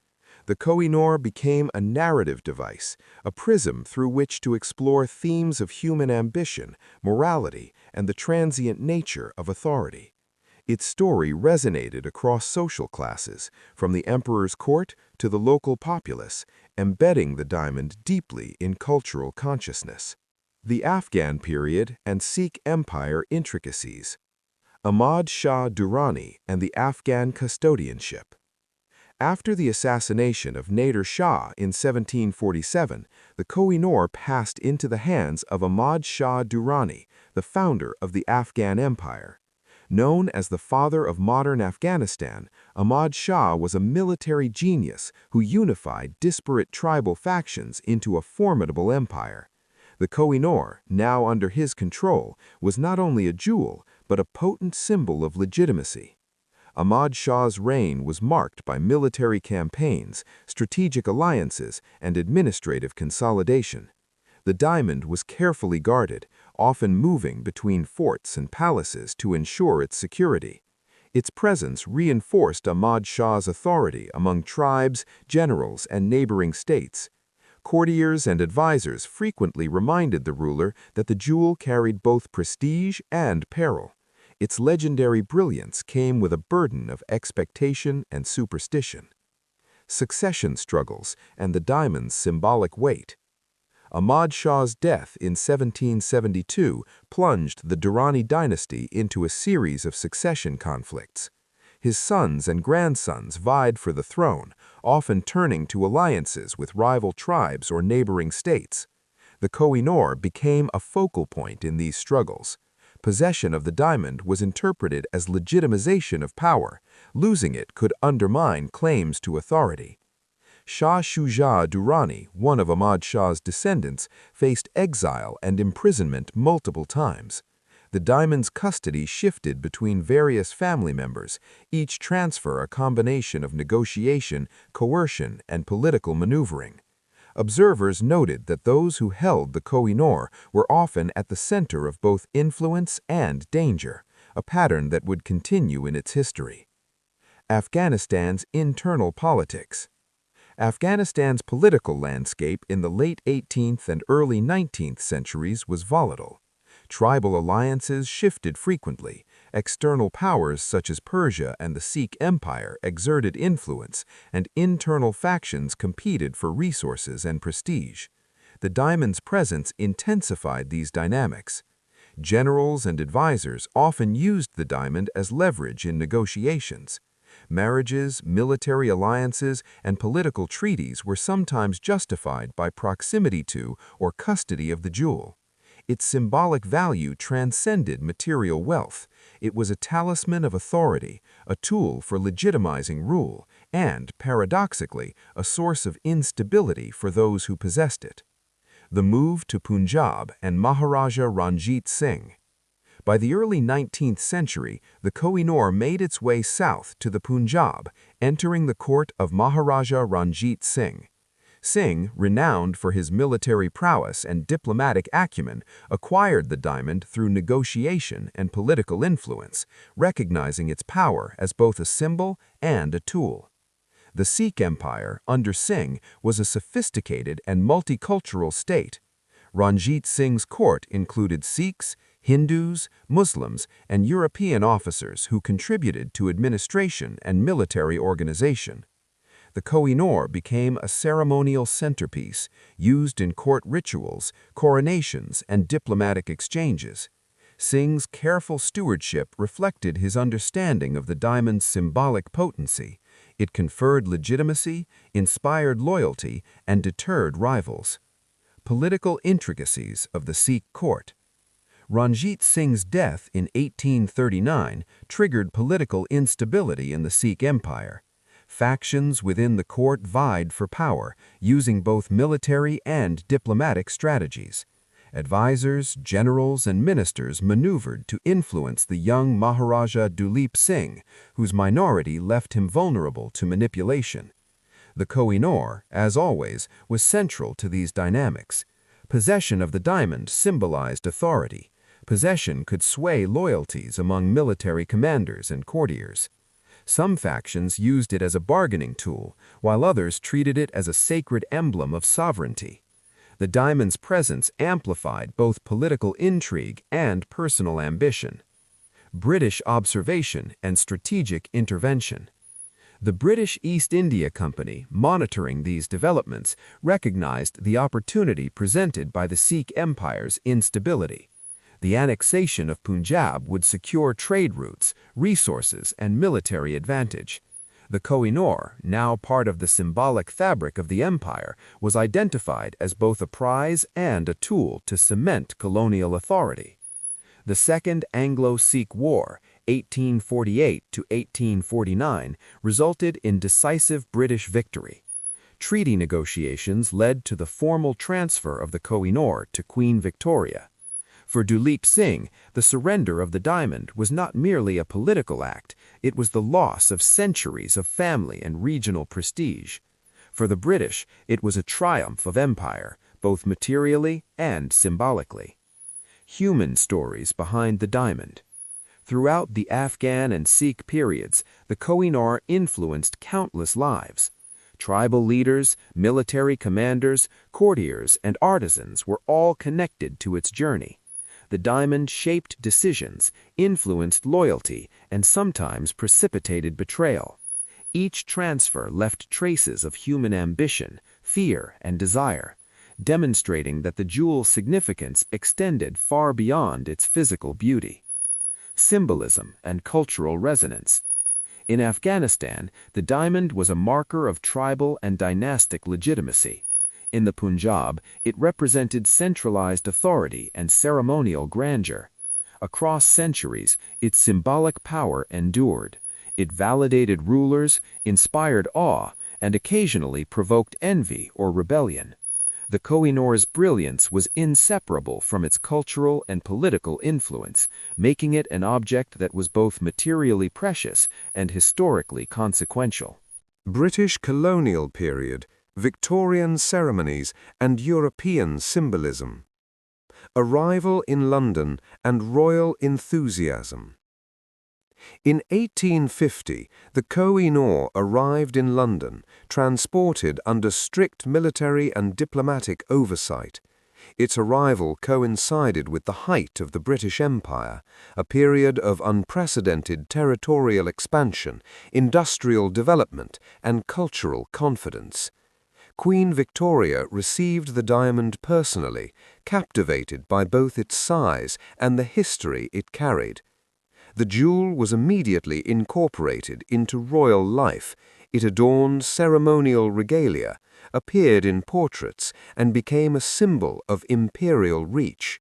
Speaker 3: The Koh-i-Noor became a narrative device, a prism through which to explore themes of human ambition, morality, and the transient nature of authority. Its story resonated across social classes, from the emperor's court to the local populace, embedding the diamond deeply in cultural consciousness. The Afghan period and Sikh Empire intricacies. Ahmad Shah Durrani and the Afghan custodianship.
Speaker 2: After the assassination of Nader Shah in 1747, the Koh-i-Noor passed into the hands of Ahmad Shah Durrani, the founder of the Afghan Empire. Known as the father of modern Afghanistan, Ahmad Shah was a military genius who unified disparate tribal factions into a formidable empire. The Koh-i-Noor, now under his control, was not only a jewel, but a potent symbol of legitimacy. Ahmad Shah's reign was marked by military campaigns, strategic alliances, and administrative consolidation. The diamond was carefully guarded, often moving between forts and palaces to ensure its security. Its presence reinforced Ahmad Shah's authority among tribes, generals, and neighboring states. Courtiers and advisors frequently reminded the ruler that the jewel carried both prestige and peril. Its legendary brilliance came with a burden of expectation and superstition. Succession struggles and the diamond's symbolic weight. Ahmad Shah's death in 1772 plunged the Durrani dynasty into a series of succession conflicts. His sons and grandsons vied for the throne, often turning to alliances with rival tribes or neighboring states. The Koh-i-Noor became a focal point in these struggles. Possession of the diamond was interpreted as legitimization of power. Losing it could undermine claims to authority. Shah Shuja Durrani, one of Ahmad Shah's descendants, faced exile and imprisonment multiple times. The diamond's custody shifted between various family members, each transfer a combination of negotiation, coercion, and political maneuvering. Observers noted that those who held the Koh-i-Noor were often at the center of both influence and danger, a pattern that would continue in its history. Afghanistan's internal politics. Afghanistan's political landscape in the late 18th and early 19th centuries was volatile. Tribal alliances shifted frequently. External powers such as Persia and the Sikh Empire exerted influence, and internal factions competed for resources and prestige. The diamond's presence intensified these dynamics. Generals and advisors often used the diamond as leverage in negotiations. Marriages, military alliances, and political treaties were sometimes justified by proximity to or custody of the jewel. Its symbolic value transcended material wealth. It was a talisman of authority, a tool for legitimizing rule, and, paradoxically, a source of instability for those who possessed it. The move to Punjab and Maharaja Ranjit Singh. By the early 19th century, the Koh-i-Noor made its way south to the Punjab, entering the court of Maharaja Ranjit Singh. Singh, renowned for his military prowess and diplomatic acumen, acquired the diamond through negotiation and political influence, recognizing its power as both a symbol and a tool. The Sikh Empire, under Singh, was a sophisticated and multicultural state. Ranjit Singh's court included Sikhs, Hindus, Muslims, and European officers who contributed to administration and military organization. The Koh-i-Noor became a ceremonial centerpiece, used in court rituals, coronations, and diplomatic exchanges. Singh's careful stewardship reflected his understanding of the diamond's symbolic potency. It conferred legitimacy, inspired loyalty, and deterred rivals. Political intricacies of the Sikh court. Ranjit Singh's death in 1839 triggered political instability in the Sikh Empire. Factions within the court vied for power, using both military and diplomatic strategies. Advisors, generals, and ministers maneuvered to influence the young Maharaja Duleep Singh, whose minority left him vulnerable to manipulation. The Koh-i-Noor, as always, was central to these dynamics. Possession of the diamond symbolized authority. Possession could sway loyalties among military commanders and courtiers. Some factions used it as a bargaining tool, while others treated it as a sacred emblem of sovereignty. The diamond's presence amplified both political intrigue and personal ambition. British observation and strategic intervention. The British East India Company, monitoring these developments, recognized the opportunity presented by the Sikh Empire's instability. The annexation of Punjab would secure trade routes, resources, and military advantage. The Koh-i-Noor, now part of the symbolic fabric of the empire, was identified as both a prize and a tool to cement colonial authority. The Second Anglo-Sikh War, 1848 to 1849, resulted in decisive British victory. Treaty negotiations led to the formal transfer of the Koh-i-Noor to Queen Victoria. For Duleep Singh, the surrender of the diamond was not merely a political act, it was the loss of centuries of family and regional prestige. For the British, it was a triumph of empire, both materially and symbolically. Human stories behind the diamond. Throughout the Afghan and Sikh periods, the Koh-i-Noor influenced countless lives. Tribal leaders, military commanders, courtiers, and artisans were all connected to its journey. The diamond shaped decisions, influenced loyalty, and sometimes precipitated betrayal. Each transfer left traces of human ambition, fear, and desire, demonstrating that the jewel's significance extended far beyond its physical beauty. Symbolism and cultural resonance. In Afghanistan, the diamond was a marker of tribal and dynastic legitimacy. In the Punjab, it represented centralized authority and ceremonial grandeur. Across centuries, its symbolic power endured. It validated rulers, inspired awe, and occasionally provoked envy or rebellion. The Koh-i-Noor's brilliance was inseparable from its cultural and political influence, making it an object that was both materially precious and historically consequential.
Speaker 1: British colonial period, Victorian ceremonies, and European symbolism. Arrival in London and royal enthusiasm. In 1850, the Koh-i-Noor arrived in London, transported under strict military and diplomatic oversight. Its arrival coincided with the height of the British Empire, a period of unprecedented territorial expansion, industrial development, and cultural confidence. Queen Victoria received the diamond personally, captivated by both its size and the history it carried. The jewel was immediately incorporated into royal life. It adorned ceremonial regalia, appeared in portraits, and became a symbol of imperial reach.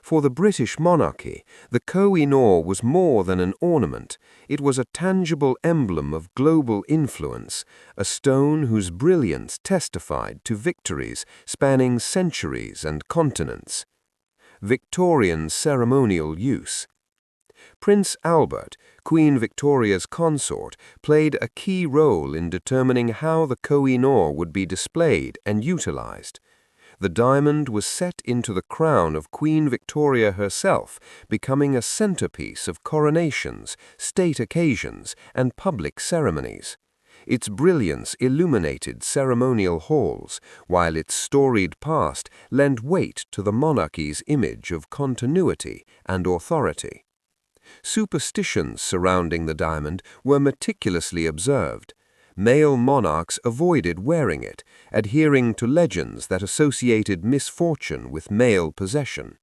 Speaker 1: For the British monarchy, the Koh-i-Noor was more than an ornament. It was a tangible emblem of global influence, a stone whose brilliance testified to victories spanning centuries and continents. Victorian ceremonial use. Prince Albert, Queen Victoria's consort, played a key role in determining how the Koh-i-Noor would be displayed and utilized. The diamond was set into the crown of Queen Victoria herself, becoming a centerpiece of coronations, state occasions, and public ceremonies. Its brilliance illuminated ceremonial halls, while its storied past lent weight to the monarchy's image of continuity and authority. Superstitions surrounding the diamond were meticulously observed. Male monarchs avoided wearing it, adhering to legends that associated misfortune with male possession.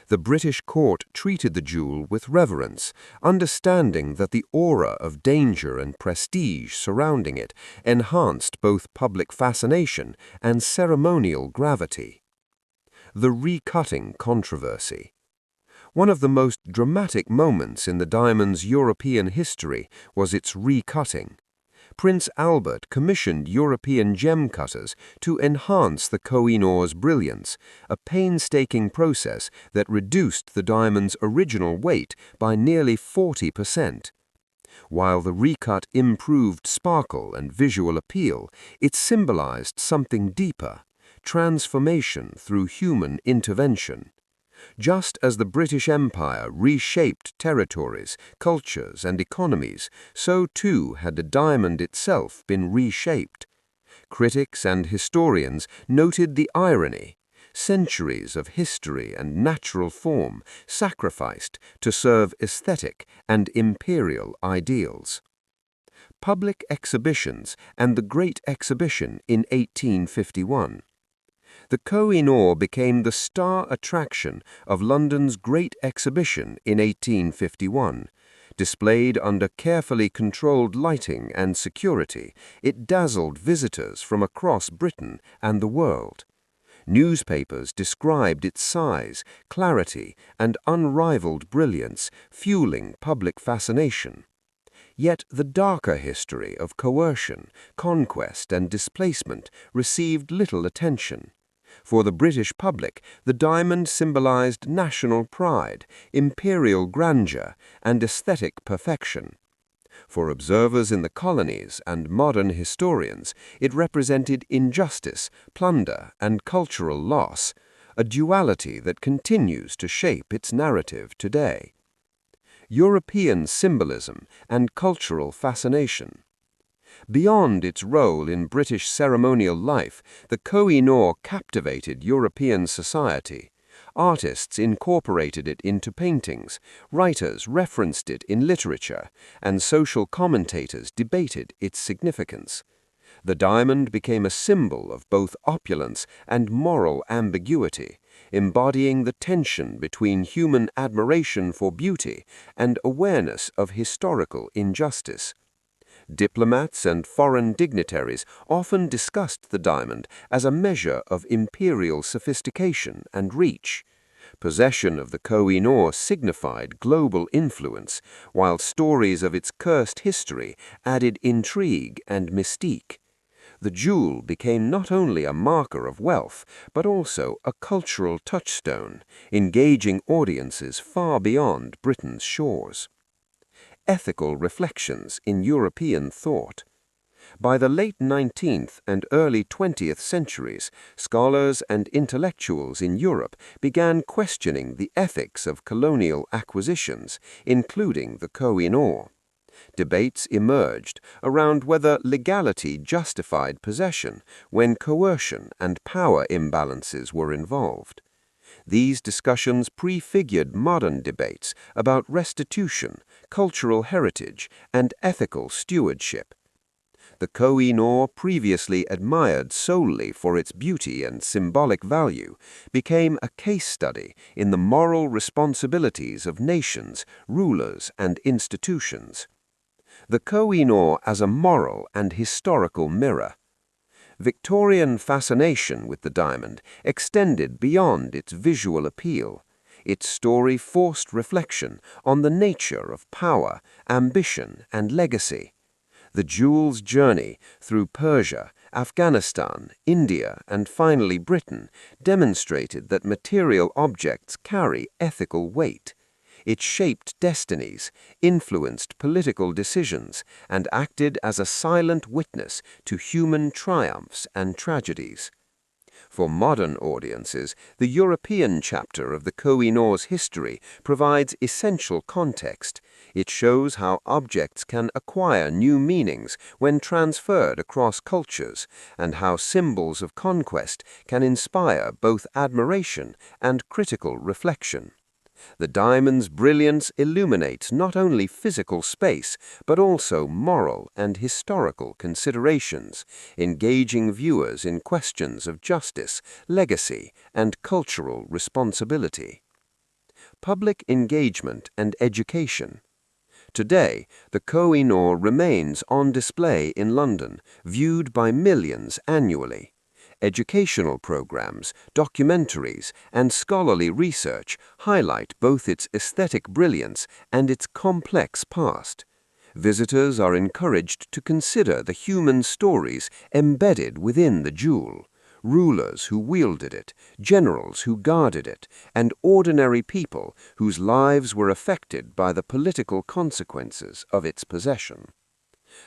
Speaker 1: The British court treated the jewel with reverence, understanding that the aura of danger and prestige surrounding it enhanced both public fascination and ceremonial gravity. The recutting controversy. One of the most dramatic moments in the diamond's European history was its recutting. Prince Albert commissioned European gem cutters to enhance the Koh-i-Noor's brilliance, a painstaking process that reduced the diamond's original weight by nearly 40%. While the recut improved sparkle and visual appeal, it symbolized something deeper: transformation through human intervention. Just as the British Empire reshaped territories, cultures, and economies, so too had the diamond itself been reshaped. Critics and historians noted the irony: centuries of history and natural form sacrificed to serve aesthetic and imperial ideals. Public exhibitions and the Great Exhibition in 1851. The Koh-i-Noor became the star attraction of London's Great Exhibition in 1851,
Speaker 2: Displayed under carefully controlled lighting and security, it dazzled visitors from across Britain and the world. Newspapers described its size, clarity, and unrivaled brilliance, fueling public fascination. Yet the darker history of coercion, conquest, and displacement received little attention. For the British public, the diamond symbolized national pride, imperial grandeur, and aesthetic perfection. For observers in the colonies and modern historians, it represented injustice, plunder, and cultural loss, a duality that continues to shape its narrative today. European symbolism and cultural fascination. Beyond its role in British ceremonial life, the Koh-i-Noor captivated European society. Artists incorporated it into paintings, writers referenced it in literature, and social commentators debated its significance. The diamond became a symbol of both opulence and moral ambiguity, embodying the tension between human admiration for beauty and awareness of historical injustice. Diplomats and foreign dignitaries often discussed the diamond as a measure of imperial sophistication and reach. Possession of the Koh-i-Noor signified global influence, while stories of its cursed history added intrigue and mystique. The jewel became not only a marker of wealth, but also a cultural touchstone, engaging audiences far beyond Britain's shores. Ethical reflections in European thought. By the late 19th and early 20th centuries, scholars and intellectuals in Europe began questioning the ethics of colonial acquisitions, including the Koh-i-Noor. Debates emerged around whether legality justified possession when coercion and power imbalances were involved. These discussions prefigured modern debates about restitution, cultural heritage, and ethical stewardship. The Koh-i-Noor, previously admired solely for its beauty and symbolic value, became a case study in the moral responsibilities of nations, rulers, and institutions. The Koh-i-Noor as a moral and historical mirror. Victorian fascination with the diamond extended beyond its visual appeal. Its story forced reflection on the nature of power, ambition, and legacy. The jewel's journey through Persia, Afghanistan, India, and finally Britain demonstrated that material objects carry ethical weight. It shaped destinies, influenced political decisions, and acted as a silent witness to human triumphs and tragedies. For modern audiences, the European chapter of the Koh-i-Noor's history provides essential context. It shows how objects can acquire new meanings when transferred across cultures, and how symbols of conquest can inspire both admiration and critical reflection. The diamond's brilliance illuminates not only physical space, but also moral and historical considerations, engaging viewers in questions of justice, legacy, and cultural responsibility. Public engagement and education. Today, the Koh-i-Noor remains on display in London, viewed by millions annually. Educational programs, documentaries, and scholarly research highlight both its aesthetic brilliance and its complex past. Visitors are encouraged to consider the human stories embedded within the jewel, rulers who wielded it, generals who guarded it, and ordinary people whose lives were affected by the political consequences of its possession.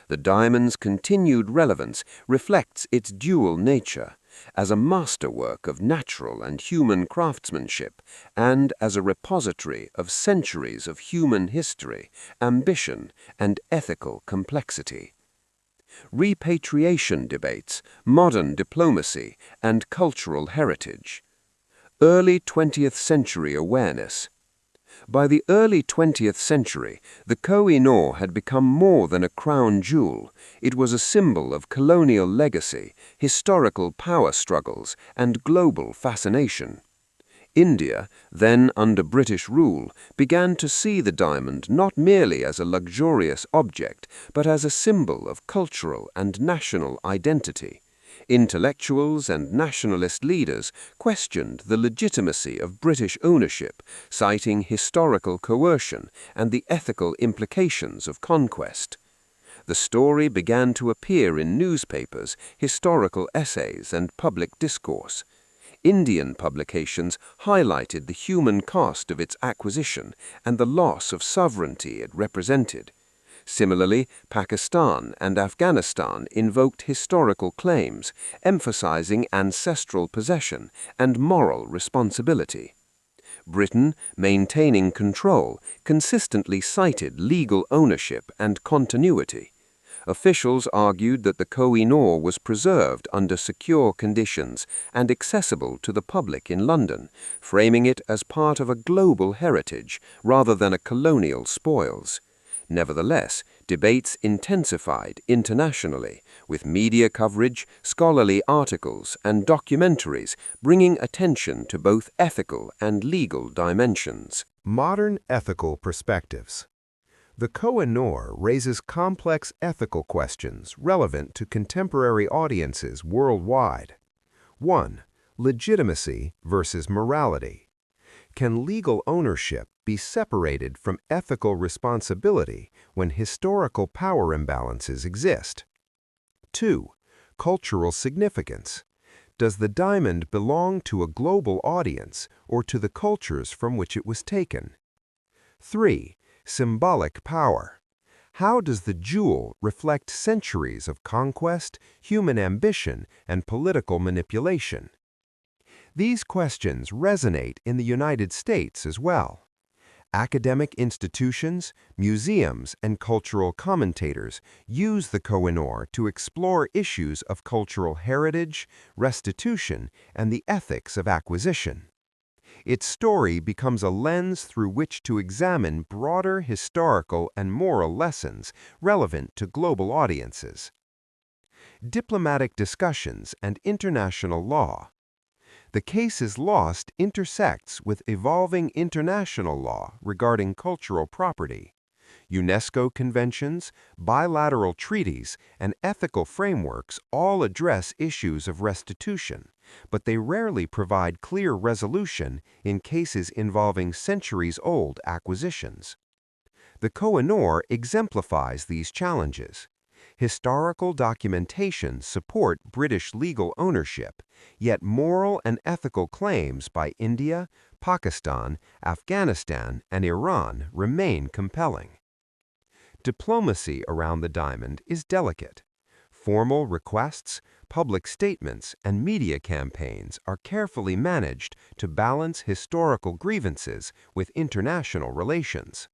Speaker 2: The diamond's continued relevance reflects its dual nature, as a masterwork of natural and human craftsmanship, and as a repository of centuries of human history, ambition, and ethical complexity. Repatriation debates, modern diplomacy, and cultural heritage. Early 20th century awareness. By the early 20th century, the Koh-i-Noor had become more than a crown jewel. It was a symbol of colonial legacy, historical power struggles, and global fascination. India, then under British rule, began to see the diamond not merely as a luxurious object, but as a symbol of cultural and national identity. Intellectuals and nationalist leaders questioned the legitimacy of British ownership, citing historical coercion and the ethical implications of conquest. The story began to appear in newspapers, historical essays, and public discourse. Indian publications highlighted the human cost of its acquisition and the loss of sovereignty it represented. Similarly, Pakistan and Afghanistan invoked historical claims, emphasizing ancestral possession and moral responsibility. Britain, maintaining control, consistently cited legal ownership and continuity. Officials argued that the Koh-i-Noor was preserved under secure conditions and accessible to the public in London, framing it as part of a global heritage rather than a colonial spoils. Nevertheless, debates intensified internationally, with media coverage, scholarly articles, and documentaries bringing attention to both ethical and legal dimensions.
Speaker 1: Modern ethical perspectives. The Koh-i-Noor raises complex ethical questions relevant to contemporary audiences worldwide. 1. Legitimacy versus morality. Can legal ownership be separated from ethical responsibility when historical power imbalances exist? 2. Cultural significance. Does the diamond belong to a global audience or to the cultures from which it was taken? 3. Symbolic power. How does the jewel reflect centuries of conquest, human ambition, and political manipulation? These questions resonate in the United States as well. Academic institutions, museums, and cultural commentators use the Koh-i-Noor to explore issues of cultural heritage, restitution, and the ethics of acquisition. Its story becomes a lens through which to examine broader historical and moral lessons relevant to global audiences. Diplomatic discussions and international law. The cases lost intersects with evolving international law regarding cultural property. UNESCO conventions, bilateral treaties, and ethical frameworks all address issues of restitution, but they rarely provide clear resolution in cases involving centuries-old acquisitions. The Koh-i-Noor exemplifies these challenges. Historical documentation support British legal ownership, yet moral and ethical claims by India, Pakistan, Afghanistan, and Iran remain compelling. Diplomacy around the diamond is delicate. Formal requests, public statements, and media campaigns are carefully managed to balance historical grievances with international relations.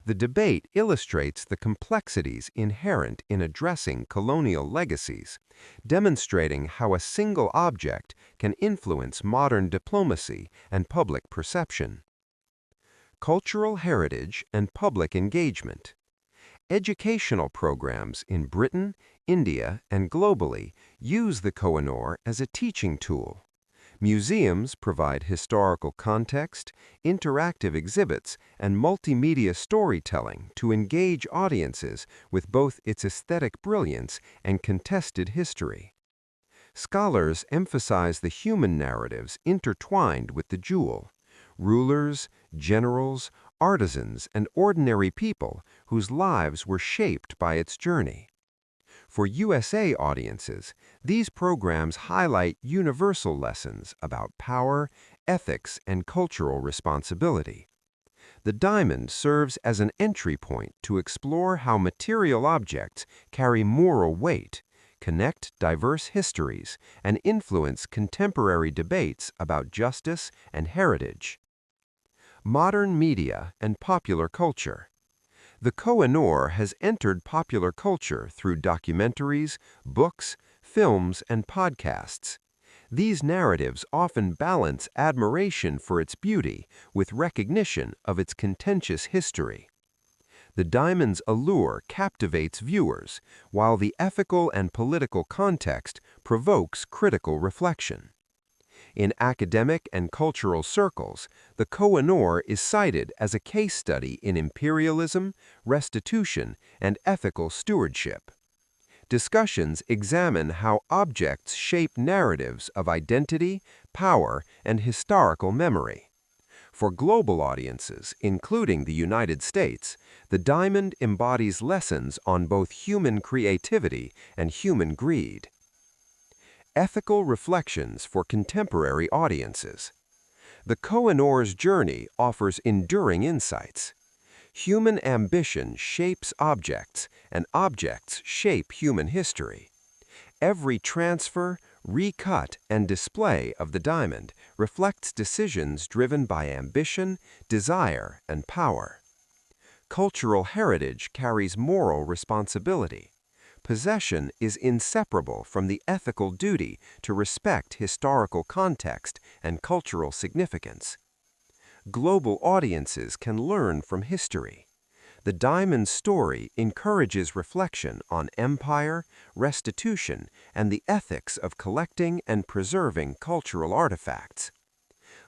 Speaker 1: The debate illustrates the complexities inherent in addressing colonial legacies, demonstrating how a single object can influence modern diplomacy and public perception. Cultural heritage and public engagement. Educational programs in Britain, India, and globally use the Koh-i-Noor as a teaching tool. Museums provide historical context, interactive exhibits, and multimedia storytelling to engage audiences with both its aesthetic brilliance and contested history. Scholars emphasize the human narratives intertwined with the jewel. Rulers, generals, artisans, and ordinary people whose lives were shaped by its journey. For USA audiences, these programs highlight universal lessons about power, ethics, and cultural responsibility. The diamond serves as an entry point to explore how material objects carry moral weight, connect diverse histories, and influence contemporary debates about justice and heritage. Modern media and popular culture. The Koh-i-Noor has entered popular culture through documentaries, books, films, and podcasts. These narratives often balance admiration for its beauty with recognition of its contentious history. The diamond's allure captivates viewers, while the ethical and political context provokes critical reflection.
Speaker 2: In academic and cultural circles, the Koh-i-Noor is cited as a case study in imperialism, restitution, and ethical stewardship. Discussions examine how objects shape narratives of identity, power, and historical memory. For global audiences, including the United States, the diamond embodies lessons on both human creativity and human greed. Ethical reflections for contemporary audiences. The Koh-i-Noor's journey offers enduring insights. Human ambition shapes objects, and objects shape human history. Every transfer, recut, and display of the diamond reflects decisions driven by ambition, desire, and power. Cultural heritage carries moral responsibility. Possession is inseparable from the ethical duty to respect historical context and cultural significance. Global audiences can learn from history. The diamond's story encourages reflection on empire, restitution, and the ethics of collecting and preserving cultural artifacts.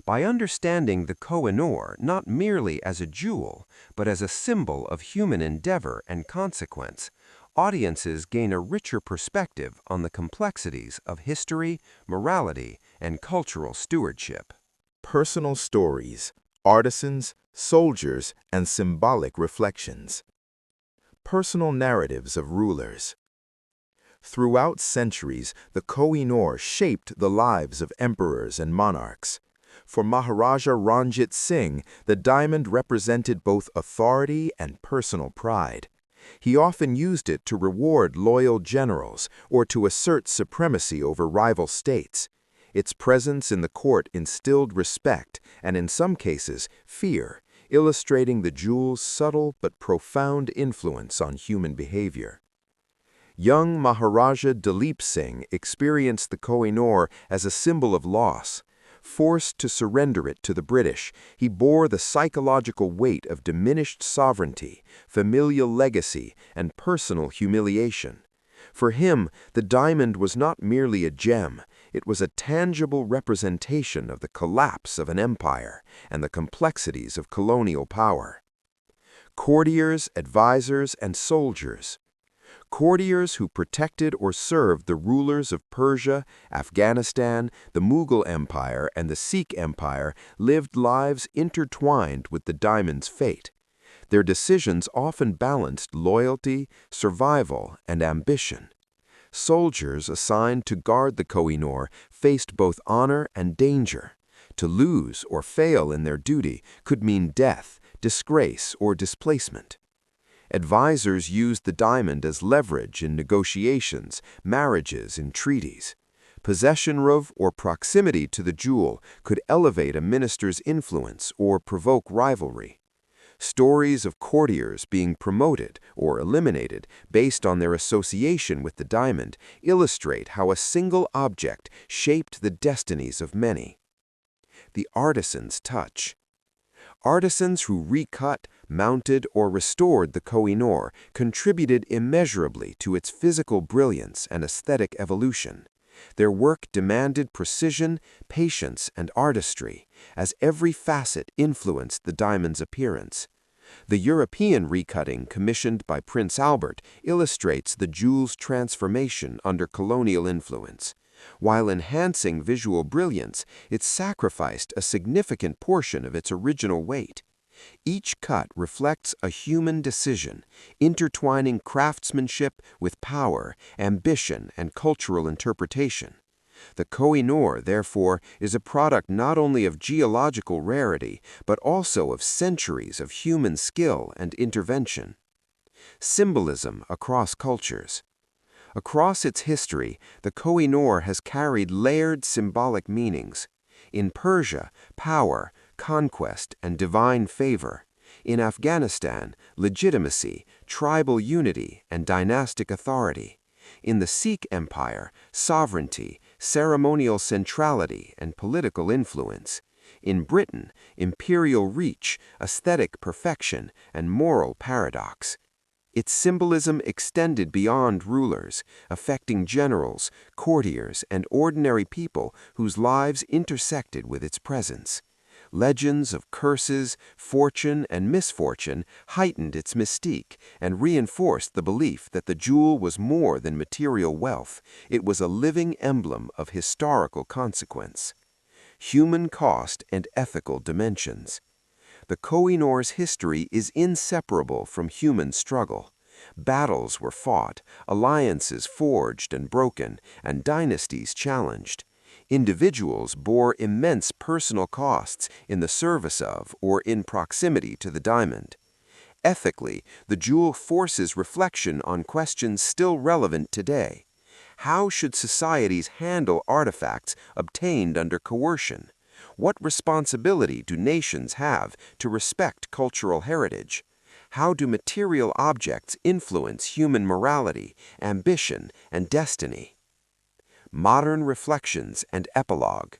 Speaker 2: By understanding the Koh-i-Noor not merely as a jewel, but as a symbol of human endeavor and consequence, audiences gain a richer perspective on the complexities of history, morality, and cultural stewardship.
Speaker 3: Personal stories, artisans, soldiers, and symbolic reflections. Personal narratives of rulers. Throughout centuries, the Koh-i-Noor shaped the lives of emperors and monarchs. For Maharaja Ranjit Singh, the diamond represented both authority and personal pride. He often used it to reward loyal generals or to assert supremacy over rival states. Its presence in the court instilled respect and, in some cases, fear, illustrating the jewel's subtle but profound influence on human behavior. Young Maharaja Dalip Singh experienced the Koh-i-Noor as a symbol of loss. Forced to surrender it to the British, he bore the psychological weight of diminished sovereignty, familial legacy, and personal humiliation. For him, the diamond was not merely a gem, it was a tangible representation of the collapse of an empire and the complexities of colonial power. Courtiers, advisors, and soldiers. Courtiers who protected or served the rulers of Persia, Afghanistan, the Mughal Empire, and the Sikh Empire lived lives intertwined with the diamond's fate. Their decisions often balanced loyalty, survival, and ambition. Soldiers assigned to guard the Koh-i-Noor faced both honor and danger. To lose or fail in their duty could mean death, disgrace, or displacement. Advisors used the diamond as leverage in negotiations, marriages, and treaties. Possession of or proximity to the jewel could elevate a minister's influence or provoke rivalry. Stories of courtiers being promoted or eliminated based on their association with the diamond illustrate how a single object shaped the destinies of many. The artisan's touch. Artisans who recut, mounted, or restored the Koh-i-Noor contributed immeasurably to its physical brilliance and aesthetic evolution. Their work demanded precision, patience, and artistry, as every facet influenced the diamond's appearance. The European recutting commissioned by Prince Albert illustrates the jewel's transformation under colonial influence. While enhancing visual brilliance, it sacrificed a significant portion of its original weight. Each cut reflects a human decision, intertwining craftsmanship with power, ambition, and cultural interpretation. The Koh-i-Noor, therefore, is a product not only of geological rarity, but also of centuries of human skill and intervention. Symbolism across cultures. Across its history, the Koh-i-Noor has carried layered symbolic meanings. In Persia, power, conquest, and divine favor. In Afghanistan, legitimacy, tribal unity, and dynastic authority. In the Sikh Empire, sovereignty, ceremonial centrality, and political influence. In Britain, imperial reach, aesthetic perfection, and moral paradox.
Speaker 2: Its symbolism extended beyond rulers, affecting generals, courtiers, and ordinary people whose lives intersected with its presence. Legends of curses, fortune, and misfortune heightened its mystique and reinforced the belief that the jewel was more than material wealth. It was a living emblem of historical consequence. Human cost and ethical dimensions. The Koh-i-Noor's history is inseparable from human struggle. Battles were fought, alliances forged and broken, and dynasties challenged. Individuals bore immense personal costs in the service of or in proximity to the diamond. Ethically, the jewel forces reflection on questions still relevant today. How should societies handle artifacts obtained under coercion? What responsibility do nations have to respect cultural heritage? How do material objects influence human morality, ambition, and destiny? Modern reflections and epilogue.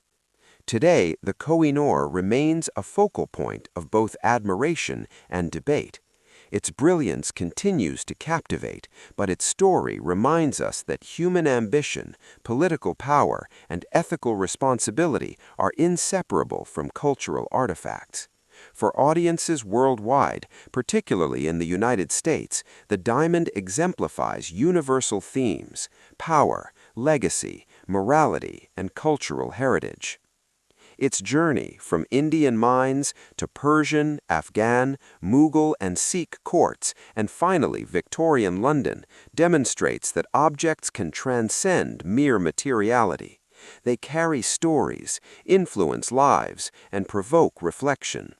Speaker 2: Today, the Koh-i-Noor remains a focal point of both admiration and debate. Its brilliance continues to captivate, but its story reminds us that human ambition, political power, and ethical responsibility are inseparable from cultural artifacts. For audiences worldwide, particularly in the United States, the diamond exemplifies universal themes: power, legacy, morality, and cultural heritage. Its journey from Indian mines to Persian, Afghan, Mughal, and Sikh courts, and finally Victorian London, demonstrates that objects can transcend mere materiality. They carry stories, influence lives, and provoke reflection.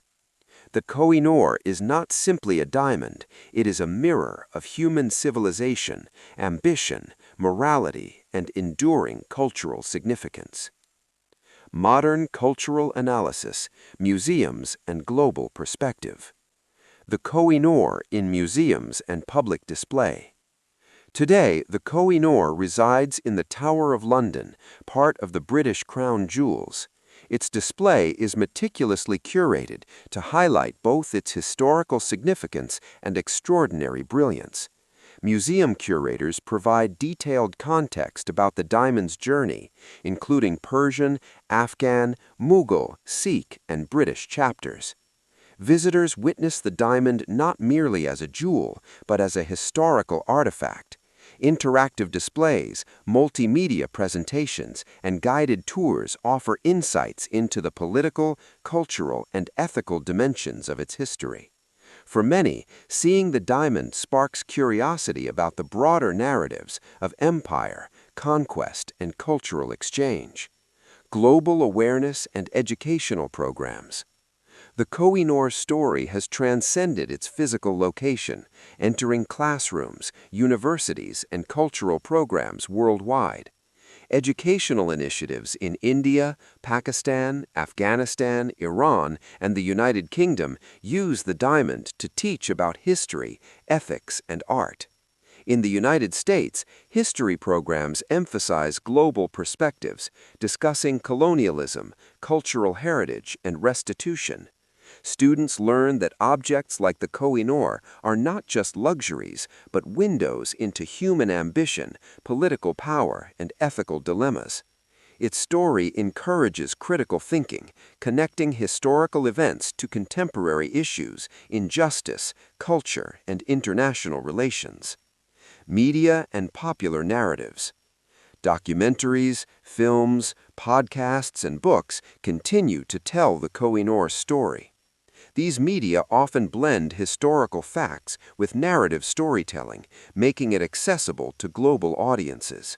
Speaker 2: The Koh-i-Noor is not simply a diamond, it is a mirror of human civilization, ambition, morality, and enduring cultural significance. Modern cultural analysis, museums, and global perspective. The Koh-i-Noor in museums and public display. Today, the Koh-i-Noor resides in the Tower of London, part of the British Crown Jewels. Its display is meticulously curated to highlight both its historical significance and extraordinary brilliance. Museum curators provide detailed context about the diamond's journey, including Persian, Afghan, Mughal, Sikh, and British chapters. Visitors witness the diamond not merely as a jewel, but as a historical artifact. Interactive displays, multimedia presentations, and guided tours offer insights into the political, cultural, and ethical dimensions of its history. For many, seeing the diamond sparks curiosity about the broader narratives of empire, conquest, and cultural exchange. Global awareness and educational programs. The Koh-i-Noor story has transcended its physical location, entering classrooms, universities, and cultural programs worldwide. Educational initiatives in India, Pakistan, Afghanistan, Iran, and the United Kingdom use the diamond to teach about history, ethics, and art. In the United States, history programs emphasize global perspectives, discussing colonialism, cultural heritage, and restitution. Students learn that objects like the Koh-i-Noor are not just luxuries, but windows into human ambition, political power, and ethical dilemmas. Its story encourages critical thinking, connecting historical events to contemporary issues in justice, culture, and international relations. Media and popular narratives. Documentaries, films, podcasts, and books continue to tell the Koh-i-Noor story. These media often blend historical facts with narrative storytelling, making it accessible to global audiences.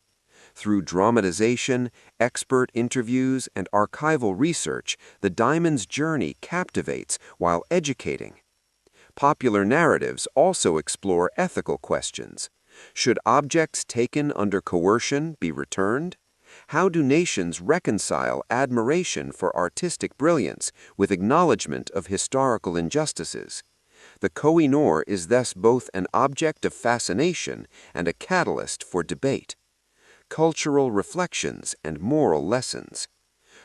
Speaker 2: Through dramatization, expert interviews, and archival research, the diamond's journey captivates while educating. Popular narratives also explore ethical questions. Should objects taken under coercion be returned? How do nations reconcile admiration for artistic brilliance with acknowledgement of historical injustices? The Koh-i-Noor is thus both an object of fascination and a catalyst for debate. Cultural reflections and moral lessons.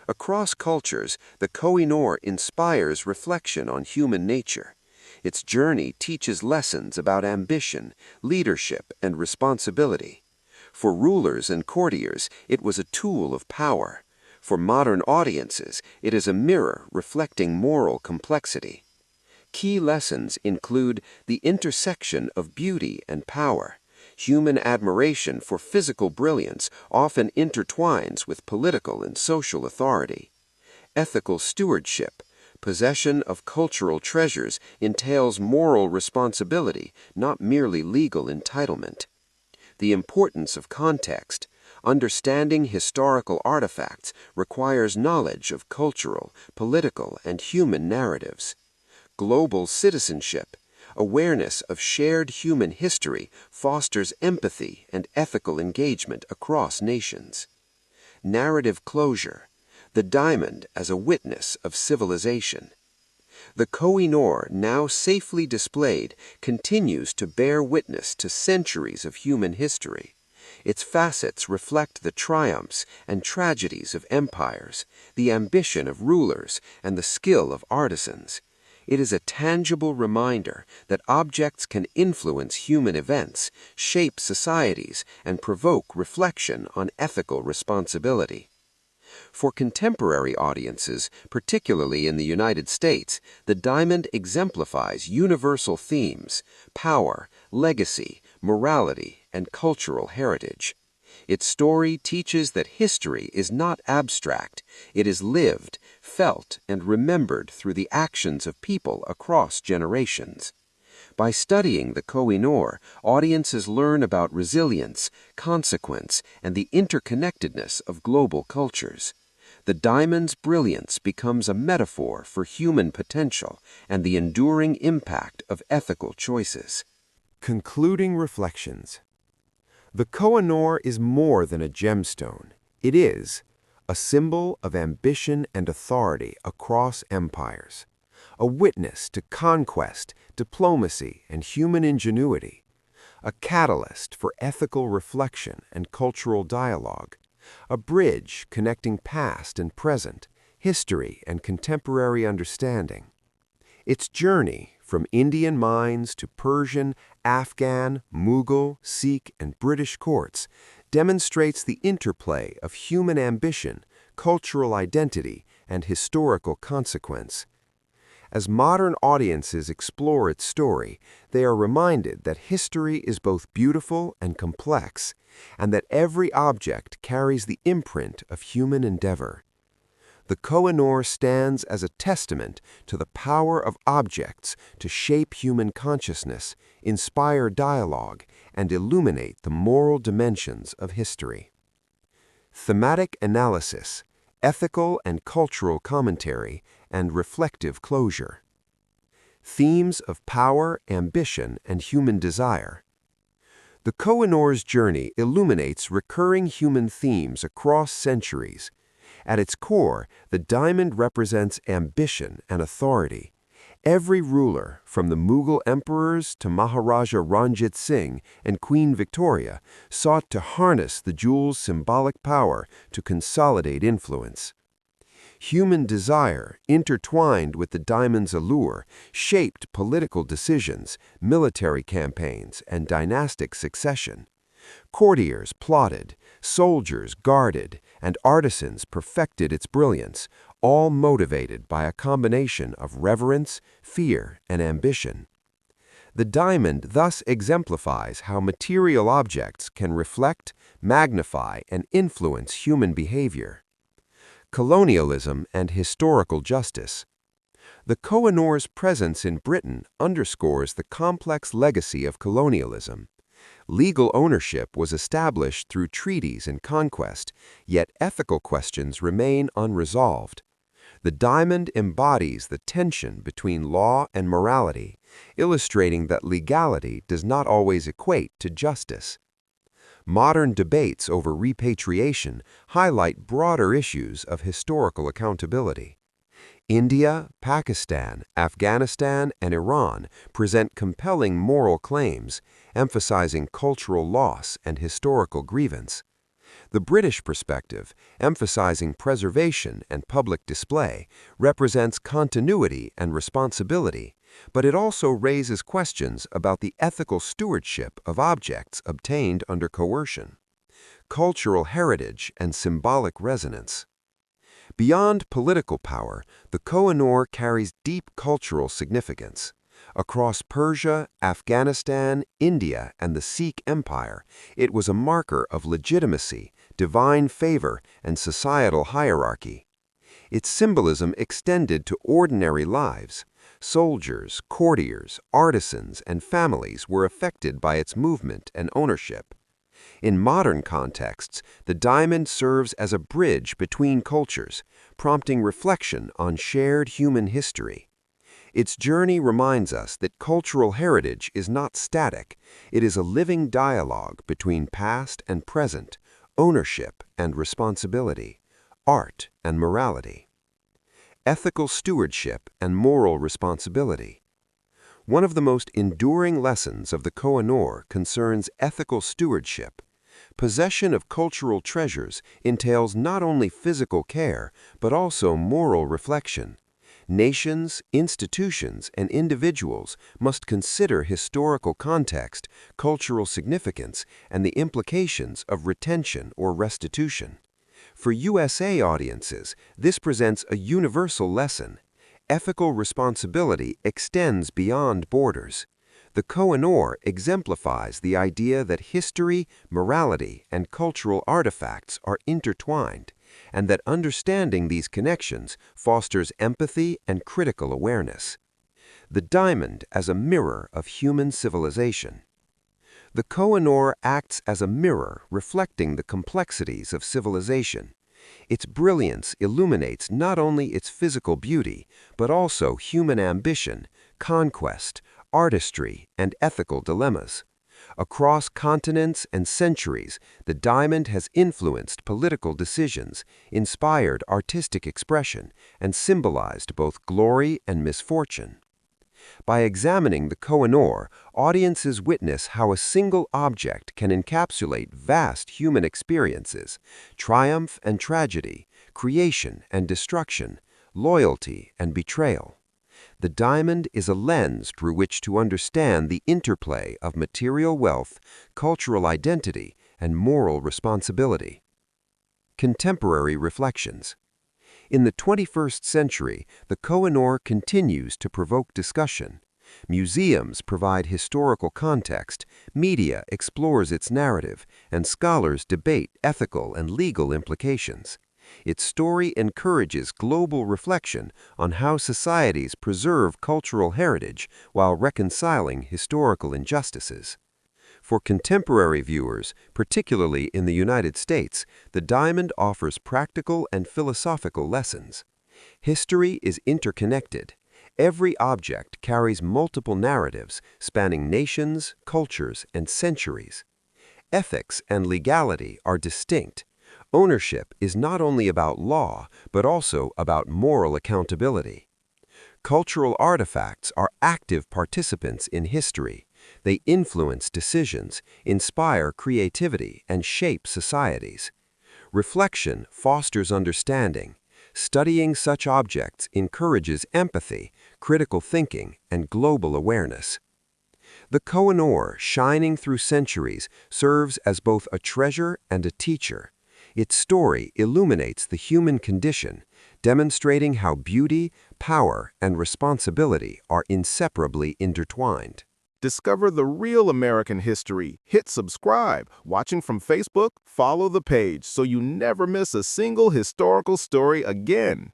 Speaker 2: Across cultures, the Koh-i-Noor inspires reflection on human nature. Its journey teaches lessons about ambition, leadership, and responsibility. For rulers and courtiers, it was a tool of power. For modern audiences, it is a mirror reflecting moral complexity. Key lessons include the intersection of beauty and power. Human admiration for physical brilliance often intertwines with political and social authority. Ethical stewardship. Possession of cultural treasures entails moral responsibility, not merely legal entitlement. The importance of context. Understanding historical artifacts requires knowledge of cultural, political, and human narratives. Global citizenship. Awareness of shared human history fosters empathy and ethical engagement across nations. Narrative closure. The diamond as a witness of civilization. The Koh-i-Noor, now safely displayed, continues to bear witness to centuries of human history. Its facets reflect the triumphs and tragedies of empires, the ambition of rulers, and the skill of artisans. It is a tangible reminder that objects can influence human events, shape societies, and provoke reflection on ethical responsibility. For contemporary audiences, particularly in the United States, the diamond exemplifies universal themes: power, legacy, morality, and cultural heritage. Its story teaches that history is not abstract. It is lived, felt, and remembered through the actions of people across generations. By studying the Koh-i-Noor, audiences learn about resilience, consequence, and the interconnectedness of global cultures. The diamond's brilliance becomes a metaphor for human potential and the enduring impact of ethical choices.
Speaker 1: Concluding reflections. The Koh-i-Noor is more than a gemstone. It is a symbol of ambition and authority across empires, a witness to conquest, diplomacy, and human ingenuity, a catalyst for ethical reflection and cultural dialogue, a bridge connecting past and present, history and contemporary understanding. Its journey from Indian mines to Persian, Afghan, Mughal, Sikh, and British courts demonstrates the interplay of human ambition, cultural identity, and historical consequence. As modern audiences explore its story, they are reminded that history is both beautiful and complex, and that every object carries the imprint of human endeavor. The Koh-i-Noor stands as a testament to the power of objects to shape human consciousness, inspire dialogue, and illuminate the moral dimensions of history. Thematic analysis, ethical and cultural commentary, and reflective closure. Themes of power, ambition, and human desire. The Koh-i-Noor's journey illuminates recurring human themes across centuries. At its core, the diamond represents ambition and authority. Every ruler, from the Mughal emperors to Maharaja Ranjit Singh and Queen Victoria, sought to harness the jewel's symbolic power to consolidate influence. Human desire, intertwined with the diamond's allure, shaped political decisions, military campaigns, and dynastic succession. Courtiers plotted, soldiers guarded, and artisans perfected its brilliance, all motivated by a combination of reverence, fear, and ambition. The diamond thus exemplifies how material objects can reflect, magnify, and influence human behavior. Colonialism and historical justice. The Koh-i-Noor's presence in Britain underscores the complex legacy of colonialism. Legal ownership was established through treaties and conquest, yet ethical questions remain unresolved. The diamond embodies the tension between law and morality, illustrating that legality does not always equate to justice. Modern debates over repatriation highlight broader issues of historical accountability. India, Pakistan, Afghanistan, and Iran present compelling moral claims, emphasizing cultural loss and historical grievance. The British perspective, emphasizing preservation and public display, represents continuity and responsibility,
Speaker 2: But it also raises questions about the ethical stewardship of objects obtained under coercion, cultural heritage, and symbolic resonance. Beyond political power, the Koh-i-Noor carries deep cultural significance. Across Persia, Afghanistan, India, and the Sikh Empire, it was a marker of legitimacy, divine favor, and societal hierarchy. Its symbolism extended to ordinary lives. Soldiers, courtiers, artisans, and families were affected by its movement and ownership. In modern contexts, the diamond serves as a bridge between cultures, prompting reflection on shared human history. Its journey reminds us that cultural heritage is not static. It is a living dialogue between past and present, ownership and responsibility, art and morality, ethical stewardship and moral responsibility. One of the most enduring lessons of the Koh-i-Noor concerns ethical stewardship. Possession of cultural treasures entails not only physical care, but also moral reflection. Nations, institutions, and individuals must consider historical context, cultural significance, and the implications of retention or restitution. For USA audiences, this presents a universal lesson. Ethical responsibility extends beyond borders. The Koh-i-Noor exemplifies the idea that history, morality, and cultural artifacts are intertwined, and that understanding these connections fosters empathy and critical awareness. The diamond as a mirror of human civilization. The Koh-i-Noor acts as a mirror reflecting the complexities of civilization. Its brilliance illuminates not only its physical beauty, but also human ambition, conquest, artistry, and ethical dilemmas. Across continents and centuries, the diamond has influenced political decisions, inspired artistic expression, and symbolized both glory and misfortune. By examining the Koh-i-Noor, audiences witness how a single object can encapsulate vast human experiences, triumph and tragedy, creation and destruction, loyalty and betrayal. The diamond is a lens through which to understand the interplay of material wealth, cultural identity, and moral responsibility. Contemporary reflections. In the 21st century, the Koh-i-Noor continues to provoke discussion. Museums provide historical context, media explores its narrative, and scholars debate ethical and legal implications. Its story encourages global reflection on how societies preserve cultural heritage while reconciling historical injustices. For contemporary viewers, particularly in the United States, the diamond offers practical and philosophical lessons. History is interconnected. Every object carries multiple narratives spanning nations, cultures, and centuries. Ethics and legality are distinct. Ownership is not only about law, but also about moral accountability. Cultural artifacts are active participants in history. They influence decisions, inspire creativity, and shape societies. Reflection fosters understanding. Studying such objects encourages empathy, critical thinking, and global awareness. The Koh-i-Noor, shining through centuries, serves as both a treasure and a teacher. Its story illuminates the human condition, demonstrating how beauty, power, and responsibility are inseparably intertwined.
Speaker 3: Discover the real American history. Hit subscribe. Watching from Facebook, follow the page so you never miss a single historical story again.